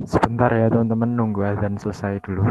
Sebentar ya teman-teman, nunggu azan selesai dulu.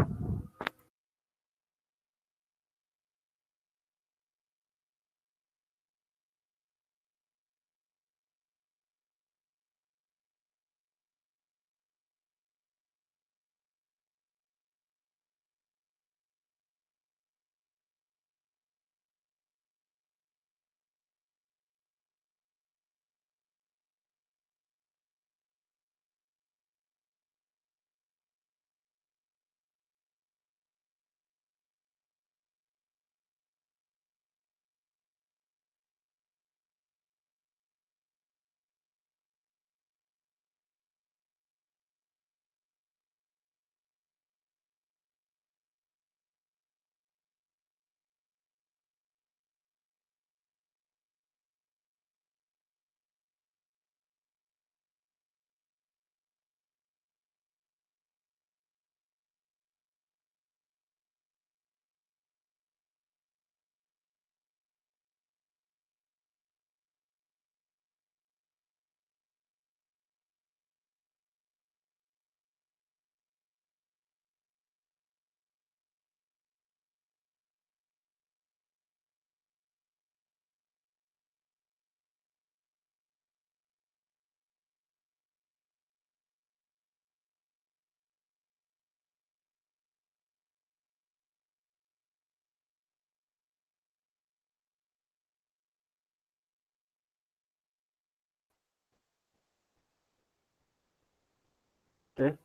Oke,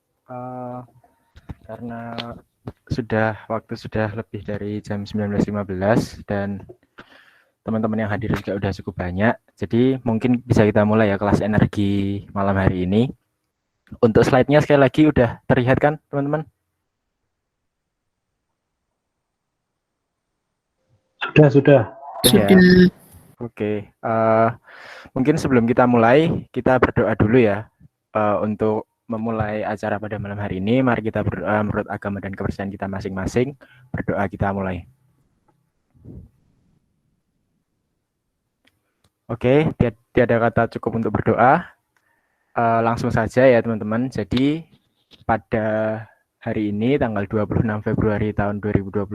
karena waktu sudah lebih dari jam 19.15 dan teman-teman yang hadir juga udah cukup banyak. Jadi mungkin bisa kita mulai ya kelas energi malam hari ini. Untuk slide-nya sekali lagi udah terlihat kan teman-teman? Sudah. Sudah ya. Oke, mungkin sebelum kita mulai, kita berdoa dulu ya untuk memulai acara pada malam hari ini. Mari kita berdoa menurut agama dan kepercayaan kita masing-masing. Berdoa kita mulai. Oke, tiada kata cukup untuk berdoa. Langsung saja ya teman-teman. Jadi pada hari ini tanggal 26 Februari tahun 2021,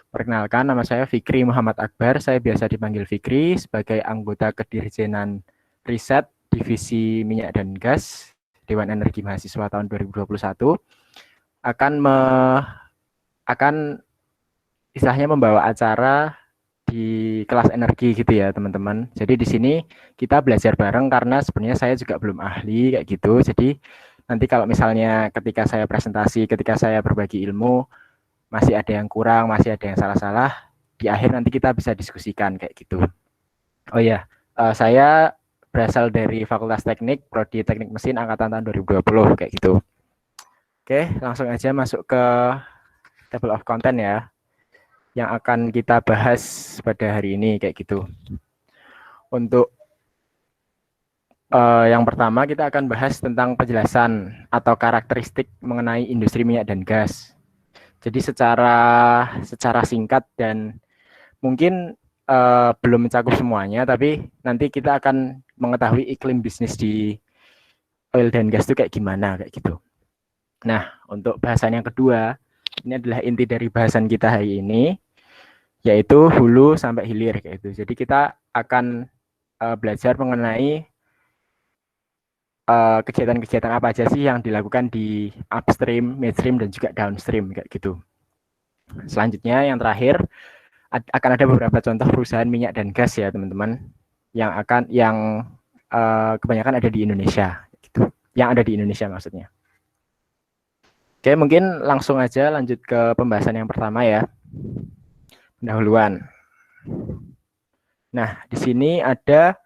perkenalkan nama saya Fikri Muhammad Akbar. Saya biasa dipanggil Fikri sebagai anggota Kedirjenan Riset Divisi Minyak dan Gas Dewan Energi Mahasiswa tahun 2021 akan istilahnya membawa acara di kelas energi gitu ya teman-teman. Jadi di sini kita belajar bareng karena sebenarnya saya juga belum ahli kayak gitu. Jadi nanti kalau misalnya ketika saya presentasi, ketika saya berbagi ilmu masih ada yang kurang, masih ada yang salah-salah, di akhir nanti kita bisa diskusikan kayak gitu. Oh ya, saya berasal dari Fakultas Teknik, Prodi Teknik Mesin angkatan tahun 2020 kayak gitu. Oke, langsung aja masuk ke table of content ya yang akan kita bahas pada hari ini kayak gitu. Untuk yang pertama kita akan bahas tentang penjelasan atau karakteristik mengenai industri minyak dan gas. Jadi secara singkat dan mungkin belum mencakup semuanya, tapi nanti kita akan mengetahui iklim bisnis di oil dan gas itu kayak gimana kayak gitu. Nah, untuk bahasan yang kedua, ini adalah inti dari bahasan kita hari ini, yaitu hulu sampai hilir kayak gitu. Jadi kita akan belajar mengenai kegiatan-kegiatan apa aja sih yang dilakukan di upstream, midstream, dan juga downstream kayak gitu. Selanjutnya yang terakhir akan ada beberapa contoh perusahaan minyak dan gas ya teman-teman yang kebanyakan ada di Indonesia gitu. Yang ada di Indonesia maksudnya. Oke, mungkin langsung aja lanjut ke pembahasan yang pertama ya. Pendahuluan. Nah, di sini ada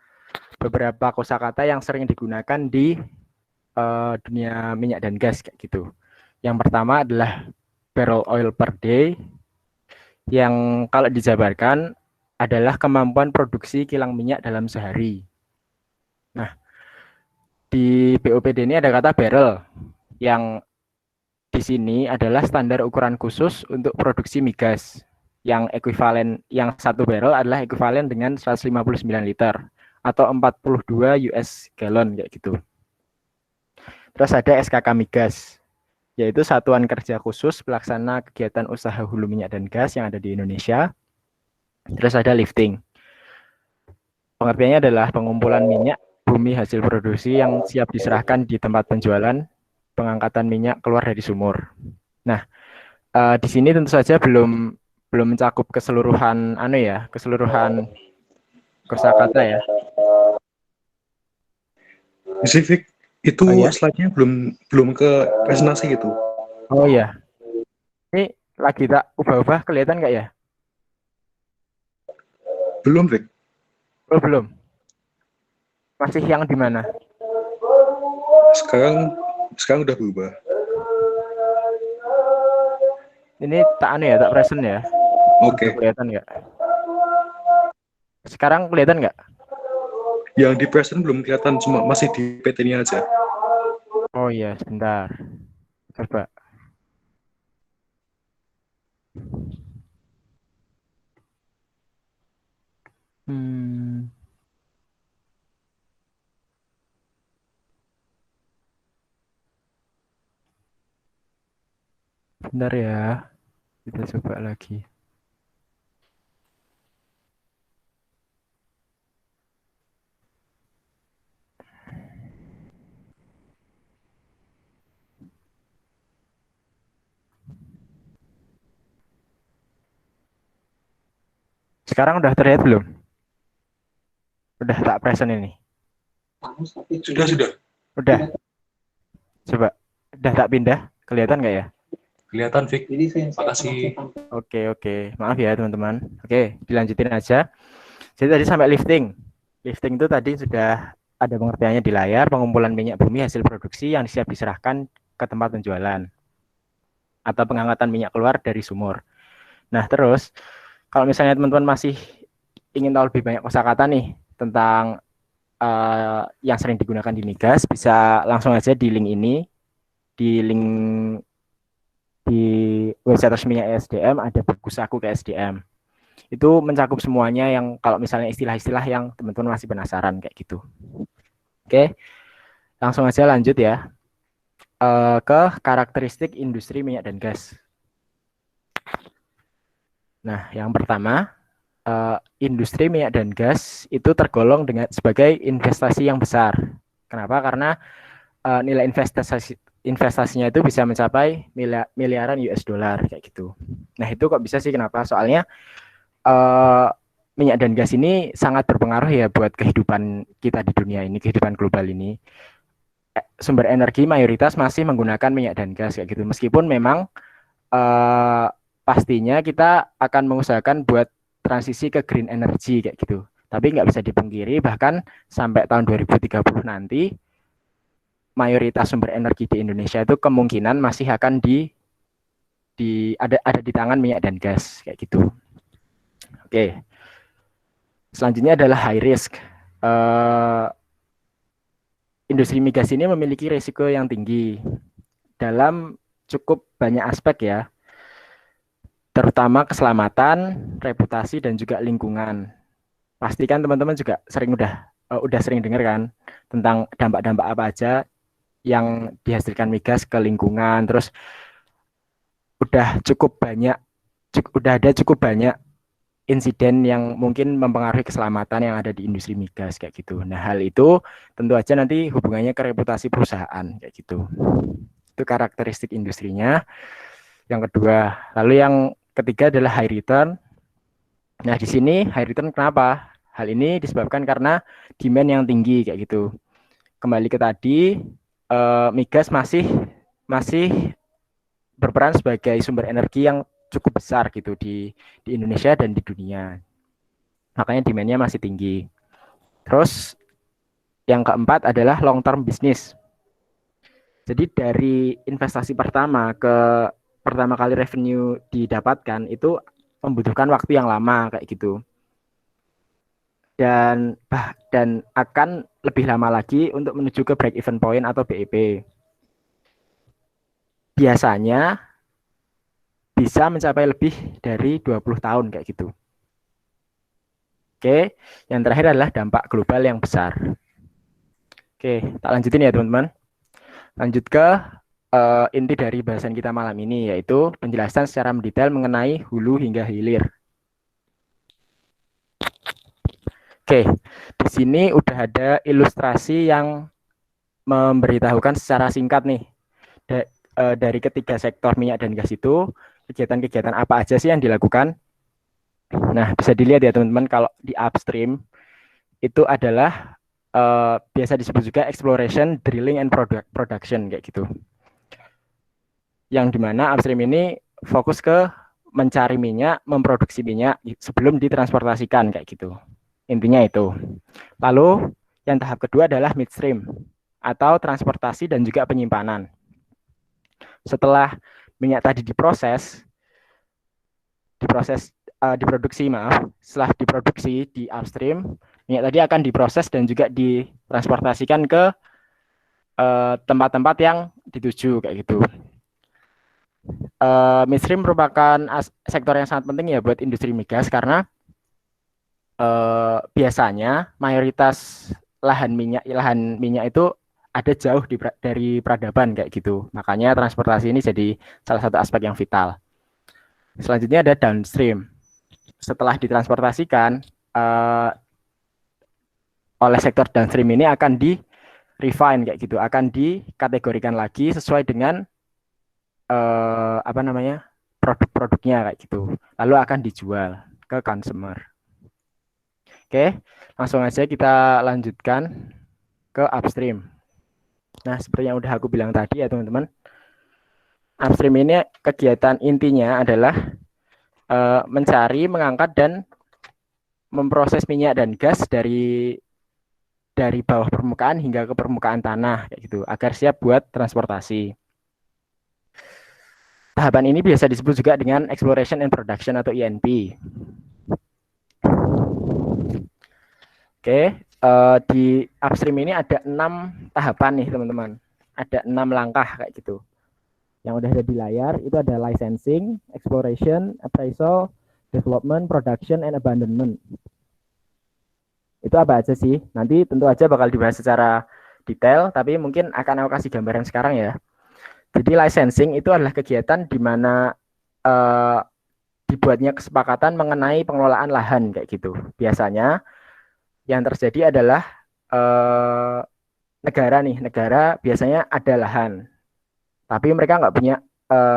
beberapa kosakata yang sering digunakan di dunia minyak dan gas kayak gitu. Yang pertama adalah barrel oil per day, yang kalau dijabarkan adalah kemampuan produksi kilang minyak dalam sehari. Nah, di BOPD ini ada kata barrel, yang di sini adalah standar ukuran khusus untuk produksi migas, yang ekuivalen, yang satu barrel adalah ekuivalen dengan 159 liter atau 42 US gallon kayak gitu. Terus ada SKK Migas, yaitu Satuan Kerja Khusus Pelaksana Kegiatan Usaha Hulu Minyak dan Gas yang ada di Indonesia. Terus ada lifting. Pengertiannya adalah pengumpulan minyak bumi hasil produksi yang siap diserahkan di tempat penjualan, pengangkatan minyak keluar dari sumur. Nah, di sini tentu saja belum mencakup keseluruhan keseluruhan kosakata ya. Spesifik itu Oh ya. slide-nya belum ke presentasi gitu. Oh ya. Ini lagi tak ubah-ubah kelihatan nggak ya? Belum, Vic. Oh, belum. Masih yang di mana? Sekarang udah berubah. Ini tak tak present ya. Oke. Kelihatan nggak? Sekarang kelihatan nggak? Yang di present belum kelihatan, cuma masih di PT-nya aja. Oh iya, sebentar. Coba. Hmm, Bentar ya. Kita coba lagi. Sekarang udah terlihat belum? Udah tak present ini. Sudah. Udah. Coba. Udah tak pindah. Kelihatan nggak ya? Kelihatan, Vic. Makasih. Oke. Maaf ya teman-teman. Oke, dilanjutin aja. Jadi tadi sampai lifting. Lifting itu tadi sudah ada pengertiannya di layar, pengumpulan minyak bumi hasil produksi yang siap diserahkan ke tempat penjualan atau pengangkatan minyak keluar dari sumur. Nah, terus kalau misalnya teman-teman masih ingin tahu lebih banyak kosakata nih tentang yang sering digunakan di migas, bisa langsung aja di link ini, di link di website resminya ESDM ada buku saku ke SDM. Itu mencakup semuanya yang kalau misalnya istilah-istilah yang teman-teman masih penasaran kayak gitu. Oke, langsung aja lanjut ya ke karakteristik industri minyak dan gas. Nah, yang pertama, industri minyak dan gas itu tergolong sebagai investasi yang besar. Kenapa? Karena nilai investasinya itu bisa mencapai miliaran US dollar kayak gitu. Nah, itu kok bisa sih kenapa? Soalnya minyak dan gas ini sangat berpengaruh ya buat kehidupan kita di dunia ini, kehidupan global ini. Sumber energi mayoritas masih menggunakan minyak dan gas kayak gitu. Meskipun memang pastinya kita akan mengusahakan buat transisi ke green energy kayak gitu. Tapi nggak bisa dipungkiri bahkan sampai tahun 2030 nanti mayoritas sumber energi di Indonesia itu kemungkinan masih akan ada di tangan minyak dan gas kayak gitu. Oke. Selanjutnya adalah high risk. Industri migas ini memiliki risiko yang tinggi dalam cukup banyak aspek ya, terutama keselamatan, reputasi dan juga lingkungan. Pastikan teman-teman juga udah sering dengar kan tentang dampak-dampak apa aja yang dihasilkan migas ke lingkungan. Terus udah ada cukup banyak insiden yang mungkin mempengaruhi keselamatan yang ada di industri migas kayak gitu. Nah, hal itu tentu aja nanti hubungannya ke reputasi perusahaan kayak gitu. Itu karakteristik industrinya. Yang kedua, lalu yang ketiga adalah high return. Nah, di sini high return kenapa? Hal ini disebabkan karena demand yang tinggi kayak gitu. Kembali ke tadi, migas masih berperan sebagai sumber energi yang cukup besar gitu di Indonesia dan di dunia. Makanya demand-nya masih tinggi. Terus yang keempat adalah long term business. Jadi dari investasi pertama kali revenue didapatkan itu membutuhkan waktu yang lama kayak gitu. Dan akan lebih lama lagi untuk menuju ke break even point atau BEP. Biasanya bisa mencapai lebih dari 20 tahun kayak gitu. Oke, yang terakhir adalah dampak global yang besar. Oke, tak lanjutin ya teman-teman. Lanjut ke inti dari bahasan kita malam ini, yaitu penjelasan secara mendetail mengenai hulu hingga hilir. Oke, di sini udah ada ilustrasi yang memberitahukan secara singkat nih dari ketiga sektor minyak dan gas itu kegiatan-kegiatan apa aja sih yang dilakukan. Nah, bisa dilihat ya teman-teman, kalau di upstream itu adalah biasa disebut juga exploration, drilling, and production kayak gitu. Yang dimana upstream ini fokus ke mencari minyak, memproduksi minyak sebelum ditransportasikan kayak gitu. Intinya itu. Lalu yang tahap kedua adalah midstream atau transportasi dan juga penyimpanan. Setelah minyak tadi diproduksi, setelah diproduksi di upstream, minyak tadi akan diproses dan juga ditransportasikan ke tempat-tempat yang dituju kayak gitu. Midstream merupakan sektor yang sangat penting ya buat industri migas karena biasanya mayoritas lahan minyak itu ada jauh dari peradaban kayak gitu. Makanya transportasi ini jadi salah satu aspek yang vital. Selanjutnya ada downstream. Setelah ditransportasikan oleh sektor downstream ini akan di refine kayak gitu, akan dikategorikan lagi sesuai dengan produk-produknya kayak gitu. Lalu akan dijual ke consumer. Oke, langsung aja kita lanjutkan ke upstream. Nah, seperti yang udah aku bilang tadi ya teman-teman, upstream ini kegiatan intinya adalah mencari, mengangkat, dan memproses minyak dan gas dari bawah permukaan hingga ke permukaan tanah kayak gitu agar siap buat transportasi. Tahapan ini biasa disebut juga dengan exploration and production atau ENP. Oke, di upstream ini ada 6 tahapan nih teman-teman. Ada 6 langkah kayak gitu. Yang udah ada di layar itu ada licensing, exploration, appraisal, development, production, and abandonment. Itu apa aja sih? Nanti tentu aja bakal dibahas secara detail, tapi mungkin akan aku kasih gambaran sekarang ya. Jadi licensing itu adalah kegiatan di mana dibuatnya kesepakatan mengenai pengelolaan lahan kayak gitu. Biasanya yang terjadi adalah negara biasanya ada lahan, tapi mereka nggak punya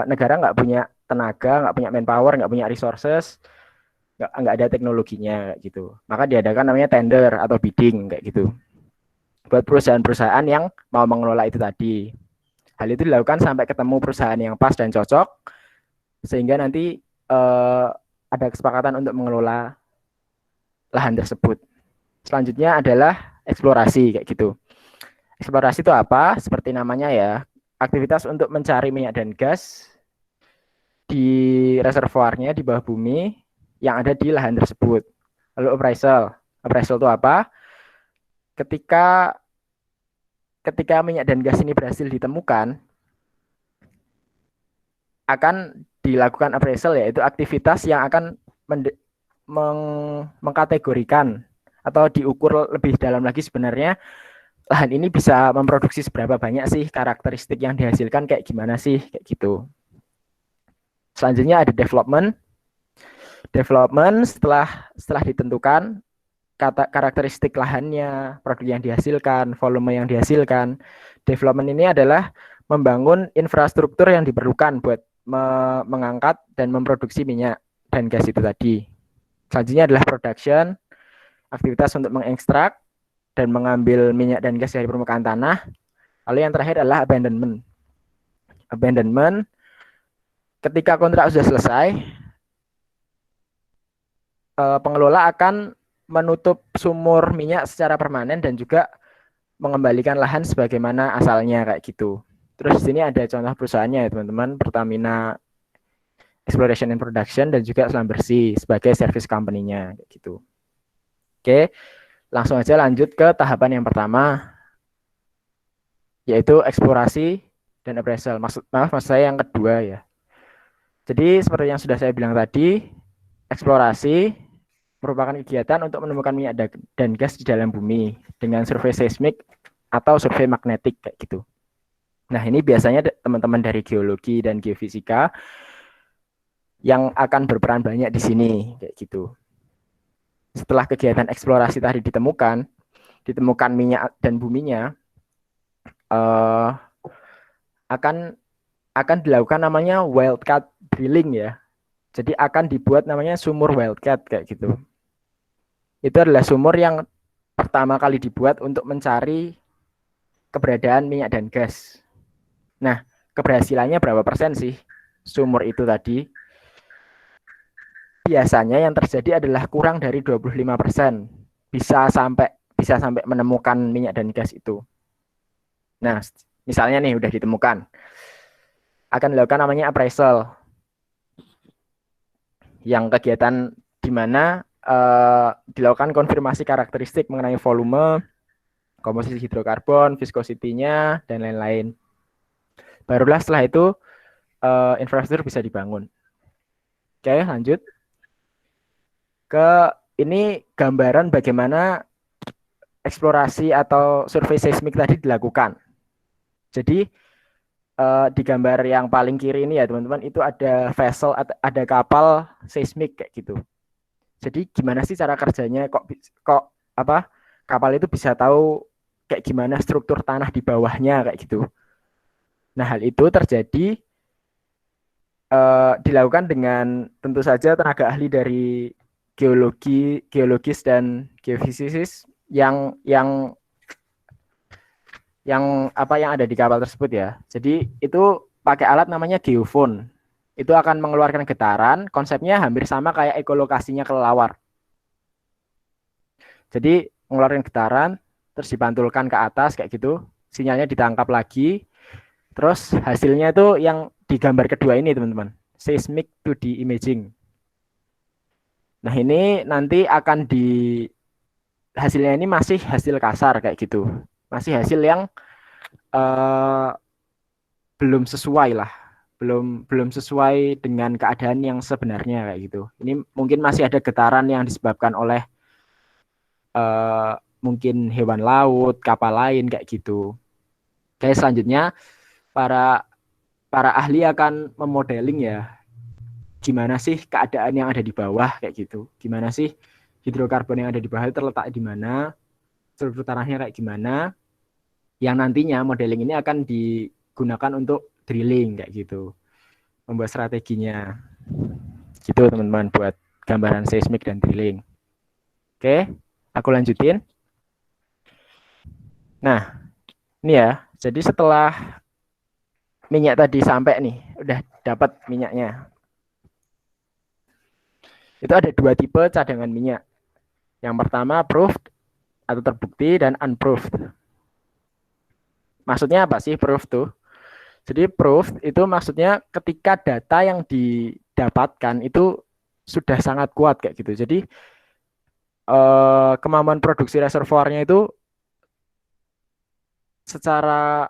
negara nggak punya tenaga, nggak punya manpower, nggak punya resources, nggak ada teknologinya kayak gitu. Maka diadakan namanya tender atau bidding kayak gitu buat perusahaan-perusahaan yang mau mengelola itu tadi. Hal itu dilakukan sampai ketemu perusahaan yang pas dan cocok, sehingga nanti ada kesepakatan untuk mengelola lahan tersebut. Selanjutnya adalah eksplorasi kayak gitu. Eksplorasi itu apa? Seperti namanya ya, aktivitas untuk mencari minyak dan gas di reservoirnya di bawah bumi yang ada di lahan tersebut. Lalu appraisal. Appraisal itu apa? Ketika minyak dan gas ini berhasil ditemukan, akan dilakukan appraisal, yaitu aktivitas yang akan mengkategorikan atau diukur lebih dalam lagi sebenarnya lahan ini bisa memproduksi seberapa banyak sih, karakteristik yang dihasilkan kayak gimana sih, kayak gitu. Selanjutnya ada development. Development setelah ditentukan karakteristik lahannya, produk yang dihasilkan, volume yang dihasilkan. Development ini adalah membangun infrastruktur yang diperlukan buat mengangkat dan memproduksi minyak dan gas itu tadi. Selanjutnya adalah production, aktivitas untuk mengekstrak dan mengambil minyak dan gas dari permukaan tanah. Lalu yang terakhir adalah abandonment. Abandonment, ketika kontrak sudah selesai, pengelola akan menutup sumur minyak secara permanen dan juga mengembalikan lahan sebagaimana asalnya kayak gitu. Terus di sini ada contoh perusahaannya ya teman-teman, Pertamina Exploration and Production dan juga Selam Bersih sebagai service company-nya kayak gitu. Oke, langsung aja lanjut ke tahapan yang pertama, yaitu eksplorasi dan appraisal. Maksud saya yang kedua ya. Jadi seperti yang sudah saya bilang tadi, eksplorasi merupakan kegiatan untuk menemukan minyak dan gas di dalam bumi dengan survei seismik atau survei magnetik kayak gitu. Nah, ini biasanya teman-teman dari geologi dan geofisika yang akan berperan banyak di sini, kayak gitu. Setelah kegiatan eksplorasi tadi ditemukan minyak dan buminya, eh, akan akan dilakukan namanya wildcat drilling ya. Jadi akan dibuat namanya sumur wildcat kayak gitu. Itu adalah sumur yang pertama kali dibuat untuk mencari keberadaan minyak dan gas. Nah, keberhasilannya berapa persen sih sumur itu tadi? Biasanya yang terjadi adalah kurang dari 25%. Bisa sampai menemukan minyak dan gas itu. Nah, misalnya nih udah ditemukan, akan dilakukan namanya appraisal, yang kegiatan di mana dilakukan konfirmasi karakteristik mengenai volume, komposisi hidrokarbon, viskositinya, dan lain-lain. Barulah setelah itu infrastruktur bisa dibangun. Oke, lanjut ke ini gambaran bagaimana eksplorasi atau survei seismik tadi dilakukan. Jadi di gambar yang paling kiri ini ya teman-teman, itu ada vessel, ada kapal seismik kayak gitu. Jadi gimana sih cara kerjanya, kok apa kapal itu bisa tahu kayak gimana struktur tanah di bawahnya kayak gitu. Nah, hal itu terjadi dilakukan dengan tentu saja tenaga ahli dari geologis dan geofisikis yang ada di kapal tersebut ya. Jadi itu pakai alat namanya geofone. Itu akan mengeluarkan getaran, konsepnya hampir sama kayak ekolokasinya kelelawar. Jadi mengeluarkan getaran, terus dipantulkan ke atas kayak gitu, sinyalnya ditangkap lagi, terus hasilnya itu yang di gambar kedua ini teman-teman, seismic 2D imaging. Nah ini nanti akan hasilnya ini masih hasil kasar kayak gitu, masih hasil yang uh, belum sesuai lah, belum sesuai dengan keadaan yang sebenarnya kayak gitu. Ini mungkin masih ada getaran yang disebabkan oleh mungkin hewan laut, kapal lain kayak gitu. Oke, selanjutnya para para ahli akan memodeling ya, gimana sih keadaan yang ada di bawah kayak gitu. Gimana sih hidrokarbon yang ada di bawah itu terletak di mana, struktur tanahnya kayak gimana, yang nantinya modeling ini akan digunakan untuk drilling kayak gitu. Membuat strateginya. Gitu teman-teman buat gambaran seismik dan drilling. Oke, aku lanjutin. Nah, ini ya. Jadi setelah minyak tadi sampai nih, udah dapat minyaknya. Itu ada dua tipe cadangan minyak. Yang pertama proved atau terbukti dan unproved. Maksudnya apa sih proved tuh? Jadi proved itu maksudnya ketika data yang didapatkan itu sudah sangat kuat kayak gitu. Jadi kemampuan produksi reservoirnya itu secara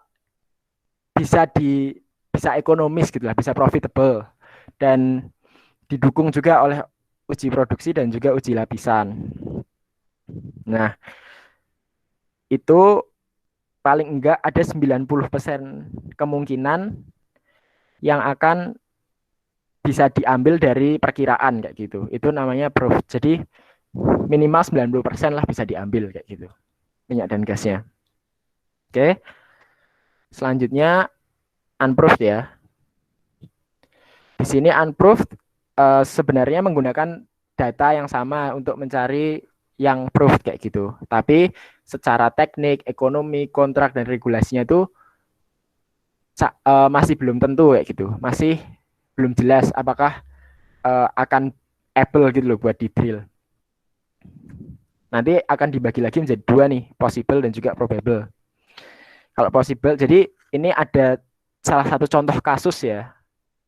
bisa ekonomis gitu lah, bisa profitable dan didukung juga oleh uji produksi dan juga uji lapisan. Nah, itu paling enggak ada 90% kemungkinan yang akan bisa diambil dari perkiraan kayak gitu. Itu namanya proof. Jadi minimal 90% lah bisa diambil kayak gitu. Minyak dan gasnya. Oke. Selanjutnya unproved ya. Di sini unproved sebenarnya menggunakan data yang sama untuk mencari yang proved kayak gitu. Tapi secara teknik, ekonomi, kontrak dan regulasinya itu masih belum tentu kayak gitu. Masih belum jelas apakah akan able gitu loh buat di drill. Nanti akan dibagi lagi menjadi dua nih, possible dan juga probable. Kalau possible, jadi ini ada salah satu contoh kasus ya.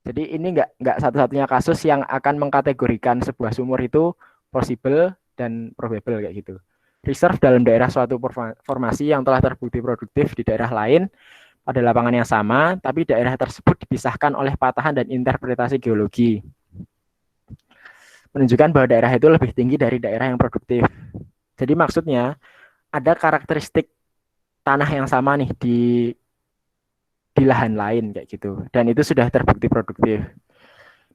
Jadi ini nggak satu-satunya kasus yang akan mengkategorikan sebuah sumur itu possible dan probable kayak gitu. Reserve dalam daerah suatu formasi yang telah terbukti produktif di daerah lain pada lapangan yang sama, tapi daerah tersebut dipisahkan oleh patahan dan interpretasi geologi. Menunjukkan bahwa daerah itu lebih tinggi dari daerah yang produktif. Jadi maksudnya ada karakteristik tanah yang sama nih di di lahan lain kayak gitu. Dan itu sudah terbukti produktif.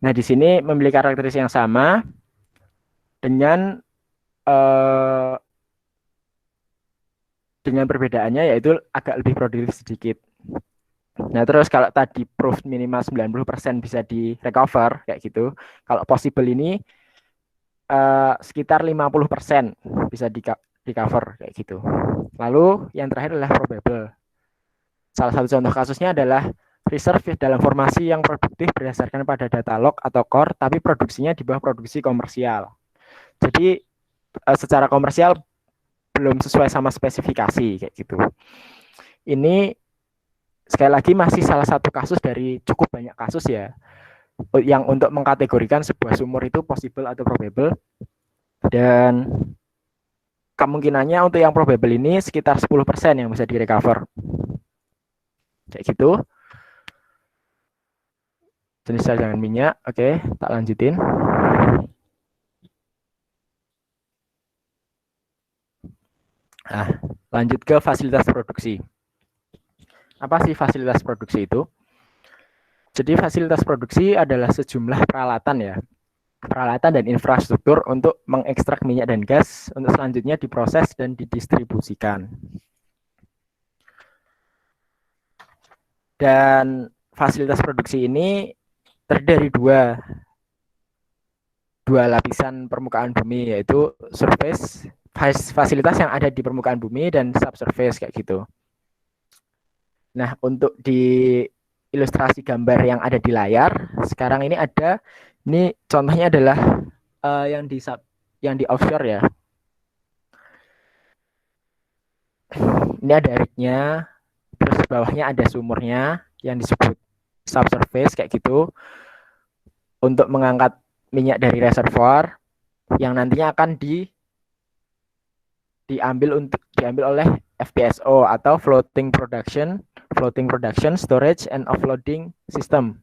Nah, di sini memiliki karakteristik yang sama dengan dengan perbedaannya yaitu agak lebih produktif sedikit. Nah, terus kalau tadi proof minimal 90% bisa di recover kayak gitu. Kalau possible ini sekitar 50% bisa di cover kayak gitu. Lalu yang terakhir adalah probable. Salah satu contoh kasusnya adalah reserve dalam formasi yang produktif berdasarkan pada data log atau core, tapi produksinya di bawah produksi komersial. Jadi secara komersial belum sesuai sama spesifikasi kayak gitu. Ini sekali lagi masih salah satu kasus dari cukup banyak kasus ya, yang untuk mengkategorikan sebuah sumur itu possible atau probable. Dan kemungkinannya untuk yang probable ini sekitar 10% yang bisa direcover. Kayak gitu. Jenis cadangan minyak. Oke, tak lanjutin. Nah, lanjut ke fasilitas produksi. Apa sih fasilitas produksi itu? Jadi fasilitas produksi adalah sejumlah peralatan ya. Peralatan dan infrastruktur untuk mengekstrak minyak dan gas untuk selanjutnya diproses dan didistribusikan. Dan fasilitas produksi ini terdiri dari dua lapisan permukaan bumi, yaitu surface, fasilitas yang ada di permukaan bumi, dan subsurface kayak gitu. Nah, untuk di ilustrasi gambar yang ada di layar, sekarang ini ada, ini contohnya adalah yang di offshore ya. Ini ada rignya, terus bawahnya ada sumurnya yang disebut subsurface kayak gitu, untuk mengangkat minyak dari reservoir yang nantinya akan diambil oleh FPSO atau floating production storage and offloading system.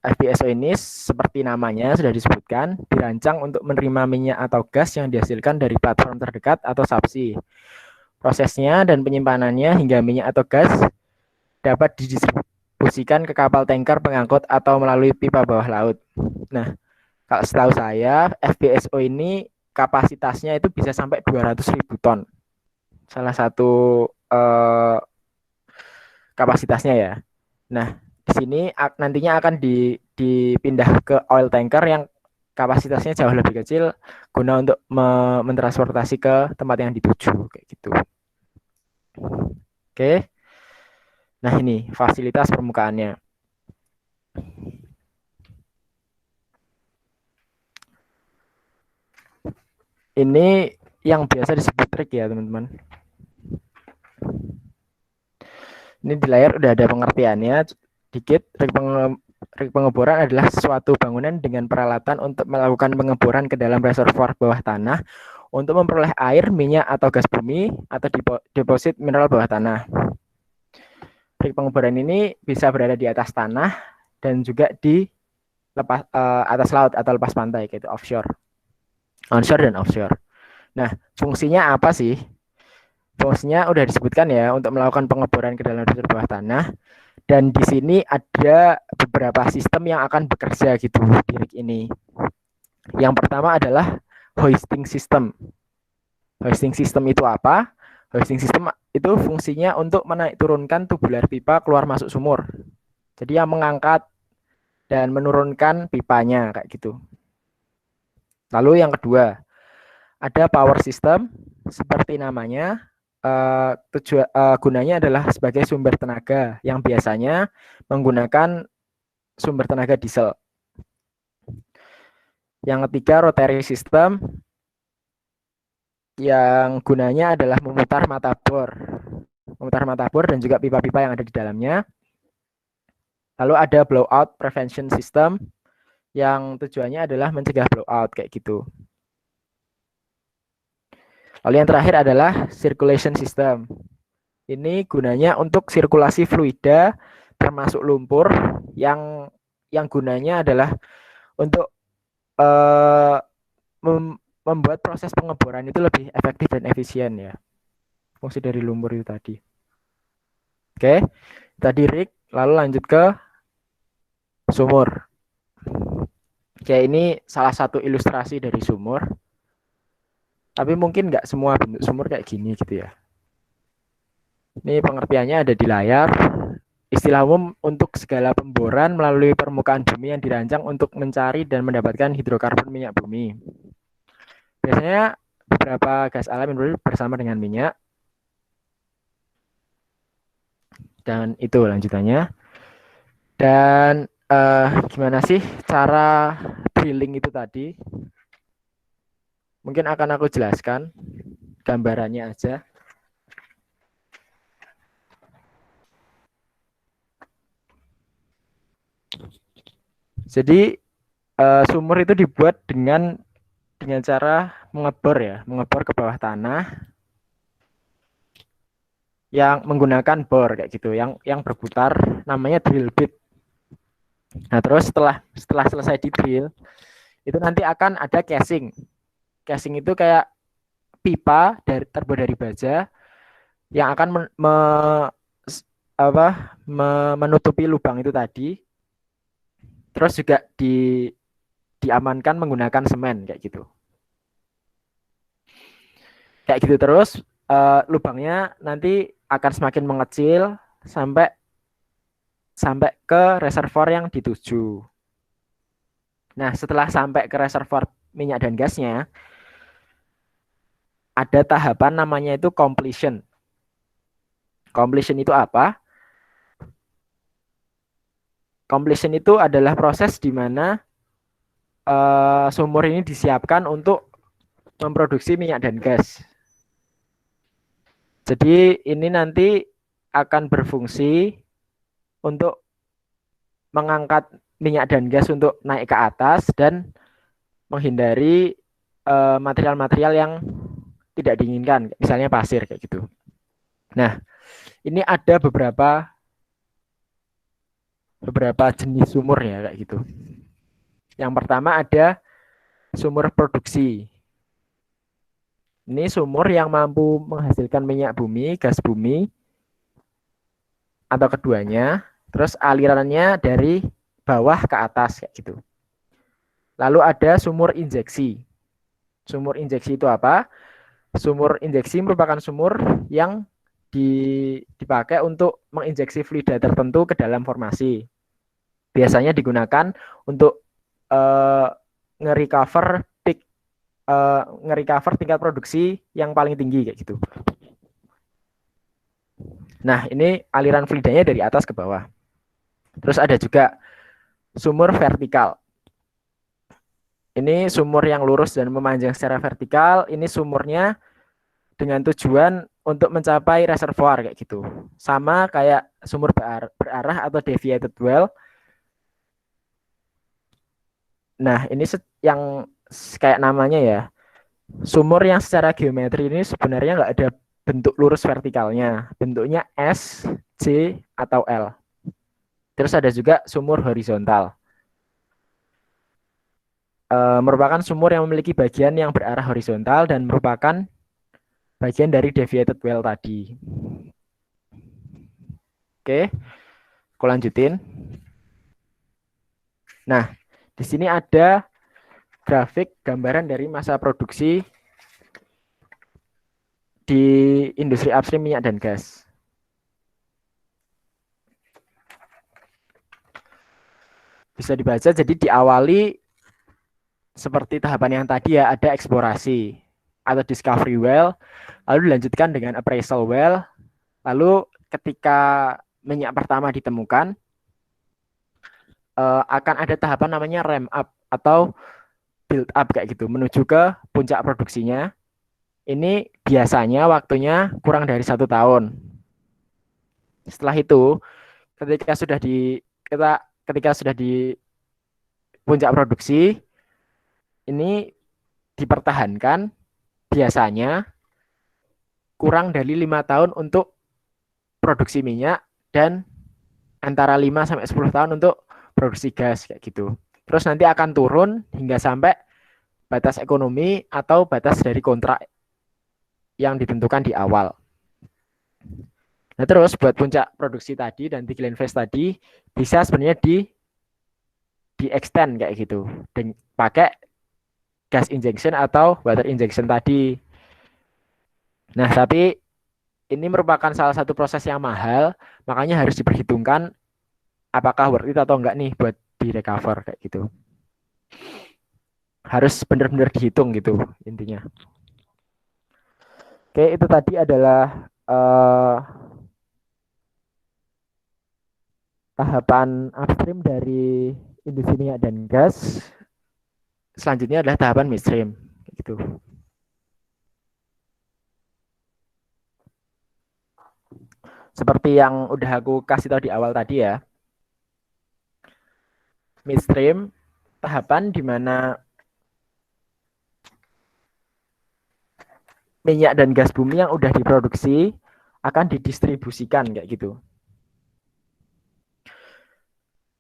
FPSO ini seperti namanya sudah disebutkan, dirancang untuk menerima minyak atau gas yang dihasilkan dari platform terdekat atau subsea. Prosesnya dan penyimpanannya hingga minyak atau gas dapat didistribusikan ke kapal tanker pengangkut atau melalui pipa bawah laut. Nah, kalau setahu saya FPSO ini kapasitasnya itu bisa sampai 200.000 ton. Salah satu kapasitasnya ya. Nah, di sini nantinya akan dipindah ke oil tanker yang kapasitasnya jauh lebih kecil guna untuk mentransportasi ke tempat yang dituju kayak gitu. Oke. Nah, ini fasilitas permukaannya. Ini yang biasa disebut rig ya, teman-teman. Ini di layar udah ada pengertiannya dikit. Rig pengeboran adalah suatu bangunan dengan peralatan untuk melakukan pengeboran ke dalam reservoir bawah tanah untuk memperoleh air, minyak atau gas bumi atau deposit mineral bawah tanah. Rig pengeboran ini bisa berada di atas tanah dan juga di atas laut atau lepas pantai, gitu, offshore, onshore dan offshore. Nah, fungsinya apa sih? Fungsinya udah disebutkan ya, untuk melakukan pengeboran ke dalam reservoir bawah tanah. Dan di sini ada beberapa sistem yang akan bekerja gitu di rig ini. Yang pertama adalah hoisting system. Hoisting system itu apa? Hoisting system itu fungsinya untuk menaik turunkan tubular pipa keluar masuk sumur. Jadi yang mengangkat dan menurunkan pipanya kayak gitu. Lalu yang kedua, ada power system, seperti namanya. Gunanya adalah sebagai sumber tenaga yang biasanya menggunakan sumber tenaga diesel. Yang ketiga, rotary system, yang gunanya adalah memutar mata bor dan juga pipa-pipa yang ada di dalamnya. Lalu ada blowout prevention system, yang tujuannya adalah mencegah blowout kayak gitu. Lalu yang terakhir adalah circulation system. Ini gunanya untuk sirkulasi fluida termasuk lumpur yang gunanya adalah untuk membuat proses pengeboran itu lebih efektif dan efisien ya. Fungsi dari lumpur itu tadi. Oke. Tadi rig, lalu lanjut ke sumur. Kayak ini salah satu ilustrasi dari sumur. Tapi mungkin nggak semua bentuk sumur kayak gini gitu ya. Ini pengertiannya ada di layar. Istilah umum untuk segala pemboran melalui permukaan bumi yang dirancang untuk mencari dan mendapatkan hidrokarbon minyak bumi. Biasanya beberapa gas alam yang bersama dengan minyak. Dan itu lanjutannya. Dan gimana sih cara drilling itu tadi? Mungkin akan aku jelaskan gambarannya aja. Jadi sumur itu dibuat dengan cara mengebor ya, mengebor ke bawah tanah yang menggunakan bor kayak gitu, yang berputar namanya drill bit. Nah, terus setelah selesai di drill, itu nanti akan ada casing. Casing itu kayak pipa terbuat dari baja yang akan menutupi lubang itu tadi. Terus juga diamankan menggunakan semen kayak gitu. Kayak gitu terus lubangnya nanti akan semakin mengecil sampai ke reservoir yang dituju. Nah, setelah sampai ke reservoir minyak dan gasnya, ada tahapan namanya itu completion. Completion itu apa? Completion itu adalah proses di mana sumur ini disiapkan untuk memproduksi minyak dan gas. Jadi ini nanti akan berfungsi untuk mengangkat minyak dan gas untuk naik ke atas dan menghindari material-material yang tidak diinginkan, misalnya pasir kayak gitu. Nah, ini ada beberapa jenis sumur ya kayak gitu. Yang pertama ada sumur produksi. Ini sumur yang mampu menghasilkan minyak bumi, gas bumi, atau keduanya. Terus alirannya dari bawah ke atas kayak gitu. Lalu ada sumur injeksi. Sumur injeksi itu apa? Sumur injeksi merupakan sumur yang dipakai untuk menginjeksi fluida tertentu ke dalam formasi. Biasanya digunakan untuk nge-recover tingkat produksi yang paling tinggi kayak gitu. Nah, ini aliran fluidanya dari atas ke bawah. Terus ada juga sumur vertikal. Ini sumur yang lurus dan memanjang secara vertikal. Ini sumurnya dengan tujuan untuk mencapai reservoir kayak gitu. Sama kayak sumur berarah atau deviated well. Nah, ini yang kayak namanya ya. Sumur yang secara geometri ini sebenarnya nggak ada bentuk lurus vertikalnya. Bentuknya S, J, atau L. Terus ada juga sumur horizontal. Merupakan sumur yang memiliki bagian yang berarah horizontal dan merupakan bagian dari deviated well tadi. Oke, aku lanjutin. Nah, di sini ada grafik gambaran dari masa produksi di industri upstream minyak dan gas. Bisa dibaca, jadi diawali seperti tahapan yang tadi ya, ada eksplorasi atau discovery well, lalu dilanjutkan dengan appraisal well, lalu ketika minyak pertama ditemukan, akan ada tahapan namanya ramp up atau build up kayak gitu, menuju ke puncak produksinya. Ini biasanya waktunya kurang dari 1 tahun. Setelah itu, ketika sudah di puncak produksi, ini dipertahankan biasanya kurang dari 5 tahun untuk produksi minyak dan antara 5 sampai 10 tahun untuk produksi gas kayak gitu. Terus nanti akan turun hingga sampai batas ekonomi atau batas dari kontrak yang ditentukan di awal. Nah, terus buat puncak produksi tadi dan di clean phase tadi bisa sebenarnya di extend kayak gitu. Dan pakai gas injection atau water injection tadi. Nah, tapi ini merupakan salah satu proses yang mahal, makanya harus diperhitungkan apakah worth it atau enggak nih buat di recover kayak gitu. Harus benar-benar dihitung gitu intinya. Oke, itu tadi adalah tahapan upstream dari industri minyak dan gas. Selanjutnya adalah tahapan midstream gitu. Seperti yang udah aku kasih tahu di awal tadi ya. Midstream tahapan di mana minyak dan gas bumi yang udah diproduksi akan didistribusikan kayak gitu.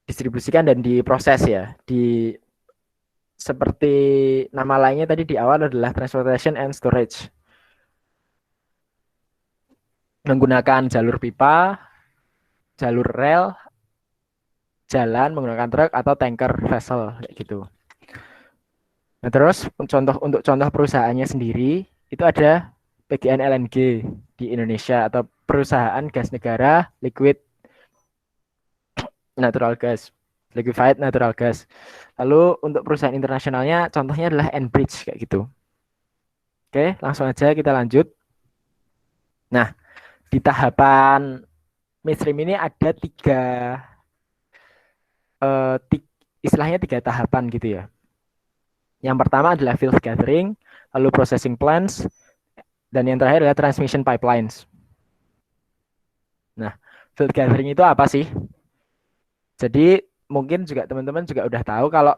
Distribusikan dan diproses ya. Seperti nama lainnya tadi di awal adalah transportation and storage. Menggunakan jalur pipa, jalur rel, jalan menggunakan truk atau tanker vessel kayak gitu. Nah, terus untuk contoh perusahaannya sendiri itu ada PGN LNG di Indonesia atau perusahaan gas negara liquid natural gas, liquefied natural gas. Lalu untuk perusahaan internasionalnya contohnya adalah Enbridge kayak gitu. Oke, langsung aja kita lanjut. Nah, di tahapan midstream ini ada eh, istilahnya tiga tahapan gitu ya. Yang pertama adalah field gathering, lalu processing plants, dan yang terakhir adalah transmission pipelines. Nah, field gathering itu apa sih? Jadi mungkin juga teman-teman juga udah tahu kalau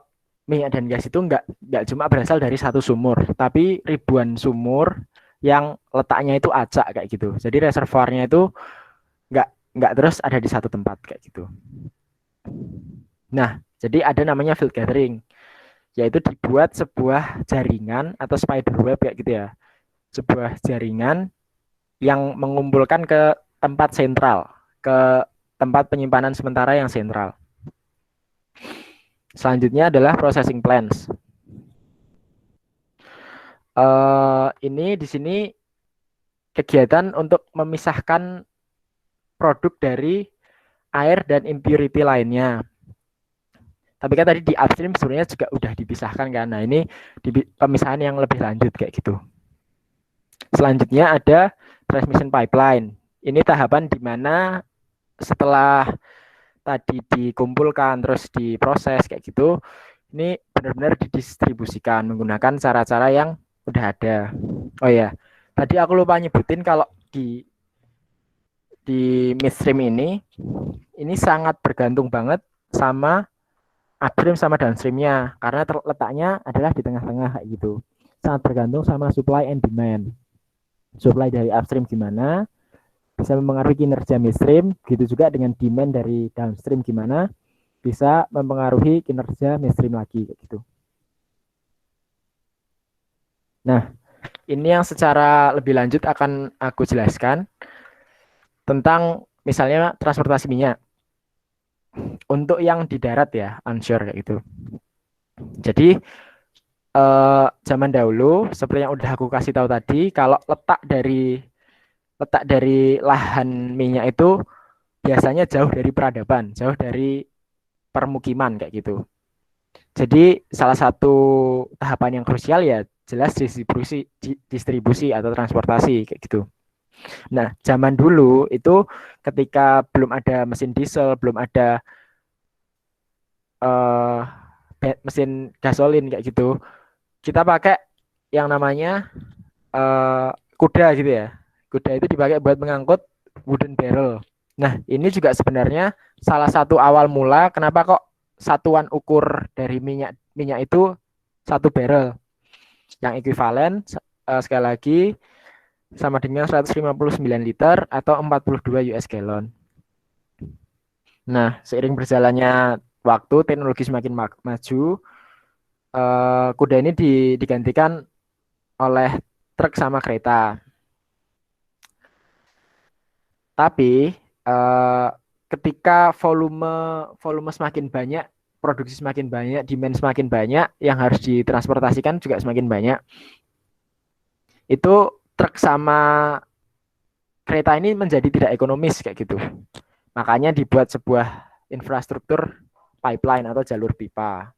minyak dan gas itu nggak cuma berasal dari satu sumur, tapi ribuan sumur yang letaknya itu acak kayak gitu. Jadi reservoirnya itu nggak nggak terus ada di satu tempat kayak gitu. Nah, jadi ada namanya field gathering, yaitu dibuat sebuah jaringan atau spider web kayak gitu ya. Sebuah jaringan yang mengumpulkan ke tempat sentral, ke tempat penyimpanan sementara yang sentral. Selanjutnya adalah processing plants. Ini di sini kegiatan untuk memisahkan produk dari air dan impurity lainnya. Tapi kan tadi di upstream sebenarnya juga udah dipisahkan kan. Nah, ini pemisahan yang lebih lanjut kayak gitu. Selanjutnya ada transmission pipeline. Ini tahapan di mana setelah tadi dikumpulkan terus diproses kayak gitu, ini benar-benar didistribusikan menggunakan cara-cara yang udah ada. Oh ya, tadi aku lupa nyebutin kalau di midstream ini sangat bergantung banget sama upstream sama downstreamnya karena letaknya adalah di tengah-tengah kayak gitu. Sangat bergantung sama supply and demand. Supply dari upstream gimana bisa mempengaruhi kinerja midstream, gitu juga dengan demand dari downstream gimana bisa mempengaruhi kinerja midstream lagi kayak gitu. Nah, ini yang secara lebih lanjut akan aku jelaskan tentang misalnya transportasi minyak. Untuk yang di darat ya, onshore kayak gitu. Jadi zaman dahulu seperti yang udah aku kasih tahu tadi, kalau letak dari lahan minyak itu biasanya jauh dari peradaban, jauh dari permukiman kayak gitu. Jadi salah satu tahapan yang krusial ya jelas distribusi atau transportasi kayak gitu. Nah, zaman dulu itu ketika belum ada mesin diesel, belum ada uh, mesin gasolin kayak gitu, kita pakai yang namanya uh, kuda gitu ya. Kuda itu dipakai buat mengangkut wooden barrel. Nah, ini juga sebenarnya salah satu awal mula kenapa kok satuan ukur dari minyak minyak itu satu barrel yang ekuivalen sekali lagi sama dengan 159 liter atau 42 US gallon. Nah, seiring berjalannya waktu, teknologi semakin maju, kuda ini digantikan oleh truk sama kereta. Tapi ketika volume semakin banyak, produksi semakin banyak, demand semakin banyak, yang harus ditransportasikan juga semakin banyak. Itu truk sama kereta ini menjadi tidak ekonomis kayak gitu. Makanya dibuat sebuah infrastruktur pipeline atau jalur pipa.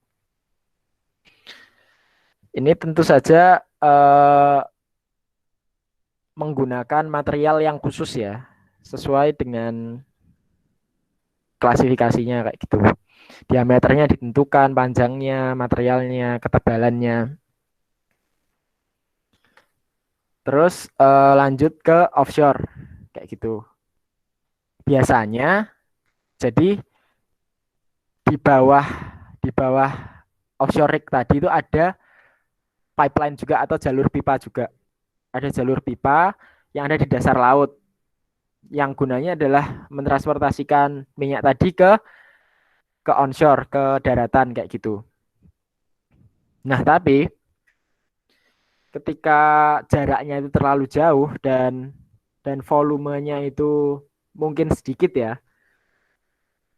Ini tentu saja menggunakan material yang khusus ya, sesuai dengan klasifikasinya kayak gitu. Diameternya ditentukan, panjangnya, materialnya, ketebalannya. Terus lanjut ke offshore kayak gitu. Biasanya jadi di bawah offshore rig tadi itu ada pipeline juga atau jalur pipa juga. Ada jalur pipa yang ada di dasar laut. Yang gunanya adalah mentransportasikan minyak tadi ke onshore, ke daratan kayak gitu. Nah, tapi ketika jaraknya itu terlalu jauh dan volumenya itu mungkin sedikit ya,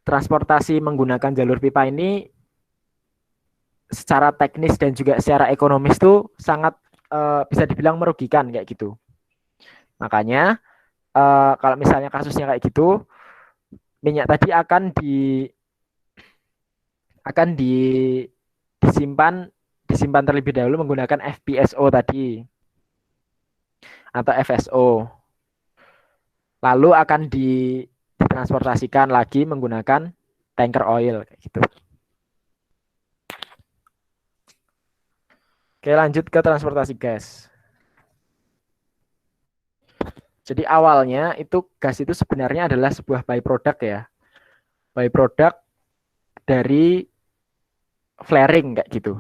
transportasi menggunakan jalur pipa ini secara teknis dan juga secara ekonomis tuh sangat bisa dibilang merugikan kayak gitu. Makanya kalau misalnya kasusnya kayak gitu, minyak tadi akan disimpan terlebih dahulu menggunakan FPSO tadi atau FSO. Lalu akan ditransportasikan lagi menggunakan tanker oil kayak gitu. Oke, lanjut ke transportasi gas. Jadi awalnya itu gas itu sebenarnya adalah sebuah byproduct ya. Byproduct dari flaring kayak gitu.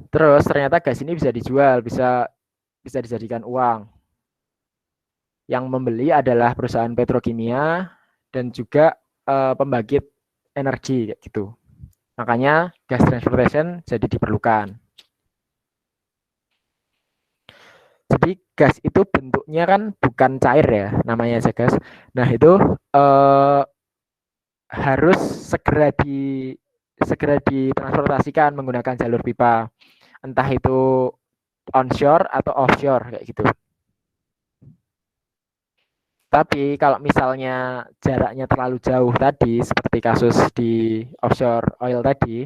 Terus ternyata gas ini bisa dijual, bisa dijadikan uang. Yang membeli adalah perusahaan petrokimia dan juga pembangkit energi kayak gitu. Makanya gas transportation jadi diperlukan. Jadi gas itu bentuknya kan bukan cair ya, namanya aja gas. Nah itu harus segera ditransportasikan menggunakan jalur pipa, entah itu onshore atau offshore kayak gitu. Tapi kalau misalnya jaraknya terlalu jauh tadi, seperti kasus di offshore oil tadi,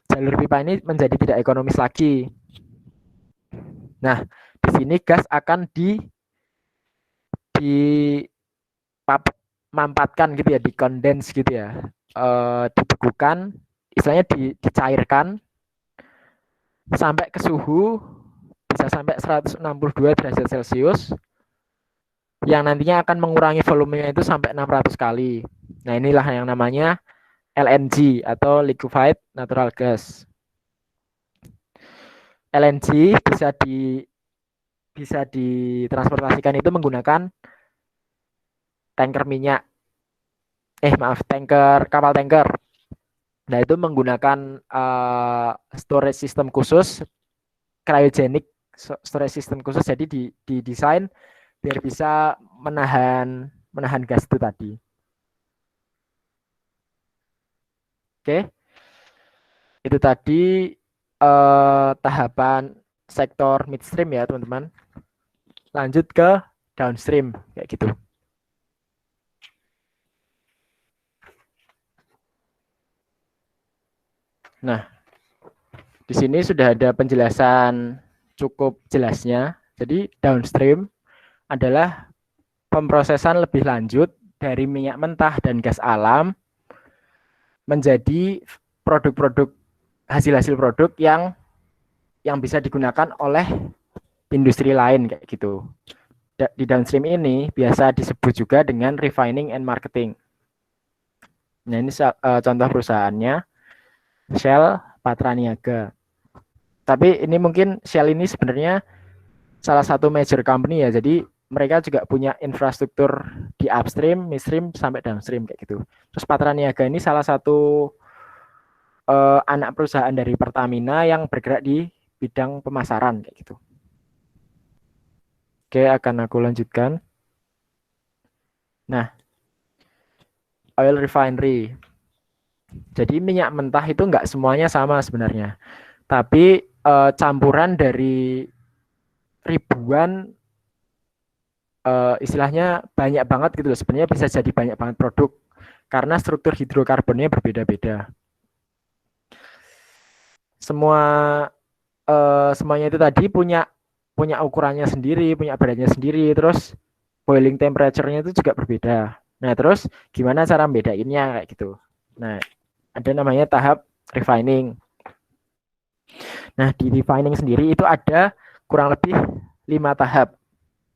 jalur pipa ini menjadi tidak ekonomis lagi. Nah, di sini gas akan dimampatkan gitu ya, dikondens gitu ya, dibekukan, istilahnya dicairkan sampai ke suhu bisa sampai 162 derajat Celcius yang nantinya akan mengurangi volumenya itu sampai 600 kali. Nah, inilah yang namanya LNG atau liquefied natural gas. LNG bisa ditransportasikan itu menggunakan tanker minyak. Kapal tanker. Nah, itu menggunakan storage system khusus, cryogenic storage system khusus, jadi didesain biar bisa menahan gas itu tadi. Oke, itu tadi tahapan sektor midstream ya teman-teman. Lanjut ke downstream kayak gitu. Nah, di sini sudah ada penjelasan cukup jelasnya. Jadi downstream adalah pemrosesan lebih lanjut dari minyak mentah dan gas alam menjadi produk-produk hasil-hasil produk yang bisa digunakan oleh industri lain kayak gitu. Di downstream ini biasa disebut juga dengan refining and marketing. Nah, ini contoh perusahaannya Shell, Patra Niaga. Tapi ini mungkin Shell ini sebenarnya salah satu major company ya. Jadi mereka juga punya infrastruktur di upstream, midstream sampai downstream kayak gitu. Terus Patra Niaga ini salah satu anak perusahaan dari Pertamina yang bergerak di bidang pemasaran kayak gitu. Oke, akan aku lanjutkan. Nah, oil refinery. Jadi minyak mentah itu nggak semuanya sama sebenarnya. Tapi campuran dari ribuan istilahnya banyak banget gitu loh. Sebenarnya bisa jadi banyak banget produk karena struktur hidrokarbonnya berbeda-beda. Semua semuanya itu tadi punya punya ukurannya sendiri, punya beratnya sendiri, terus boiling temperature-nya itu juga berbeda. Nah, terus gimana cara membedainnya kayak gitu. Nah, ada namanya tahap refining. Nah, di refining sendiri itu ada kurang lebih 5 tahap.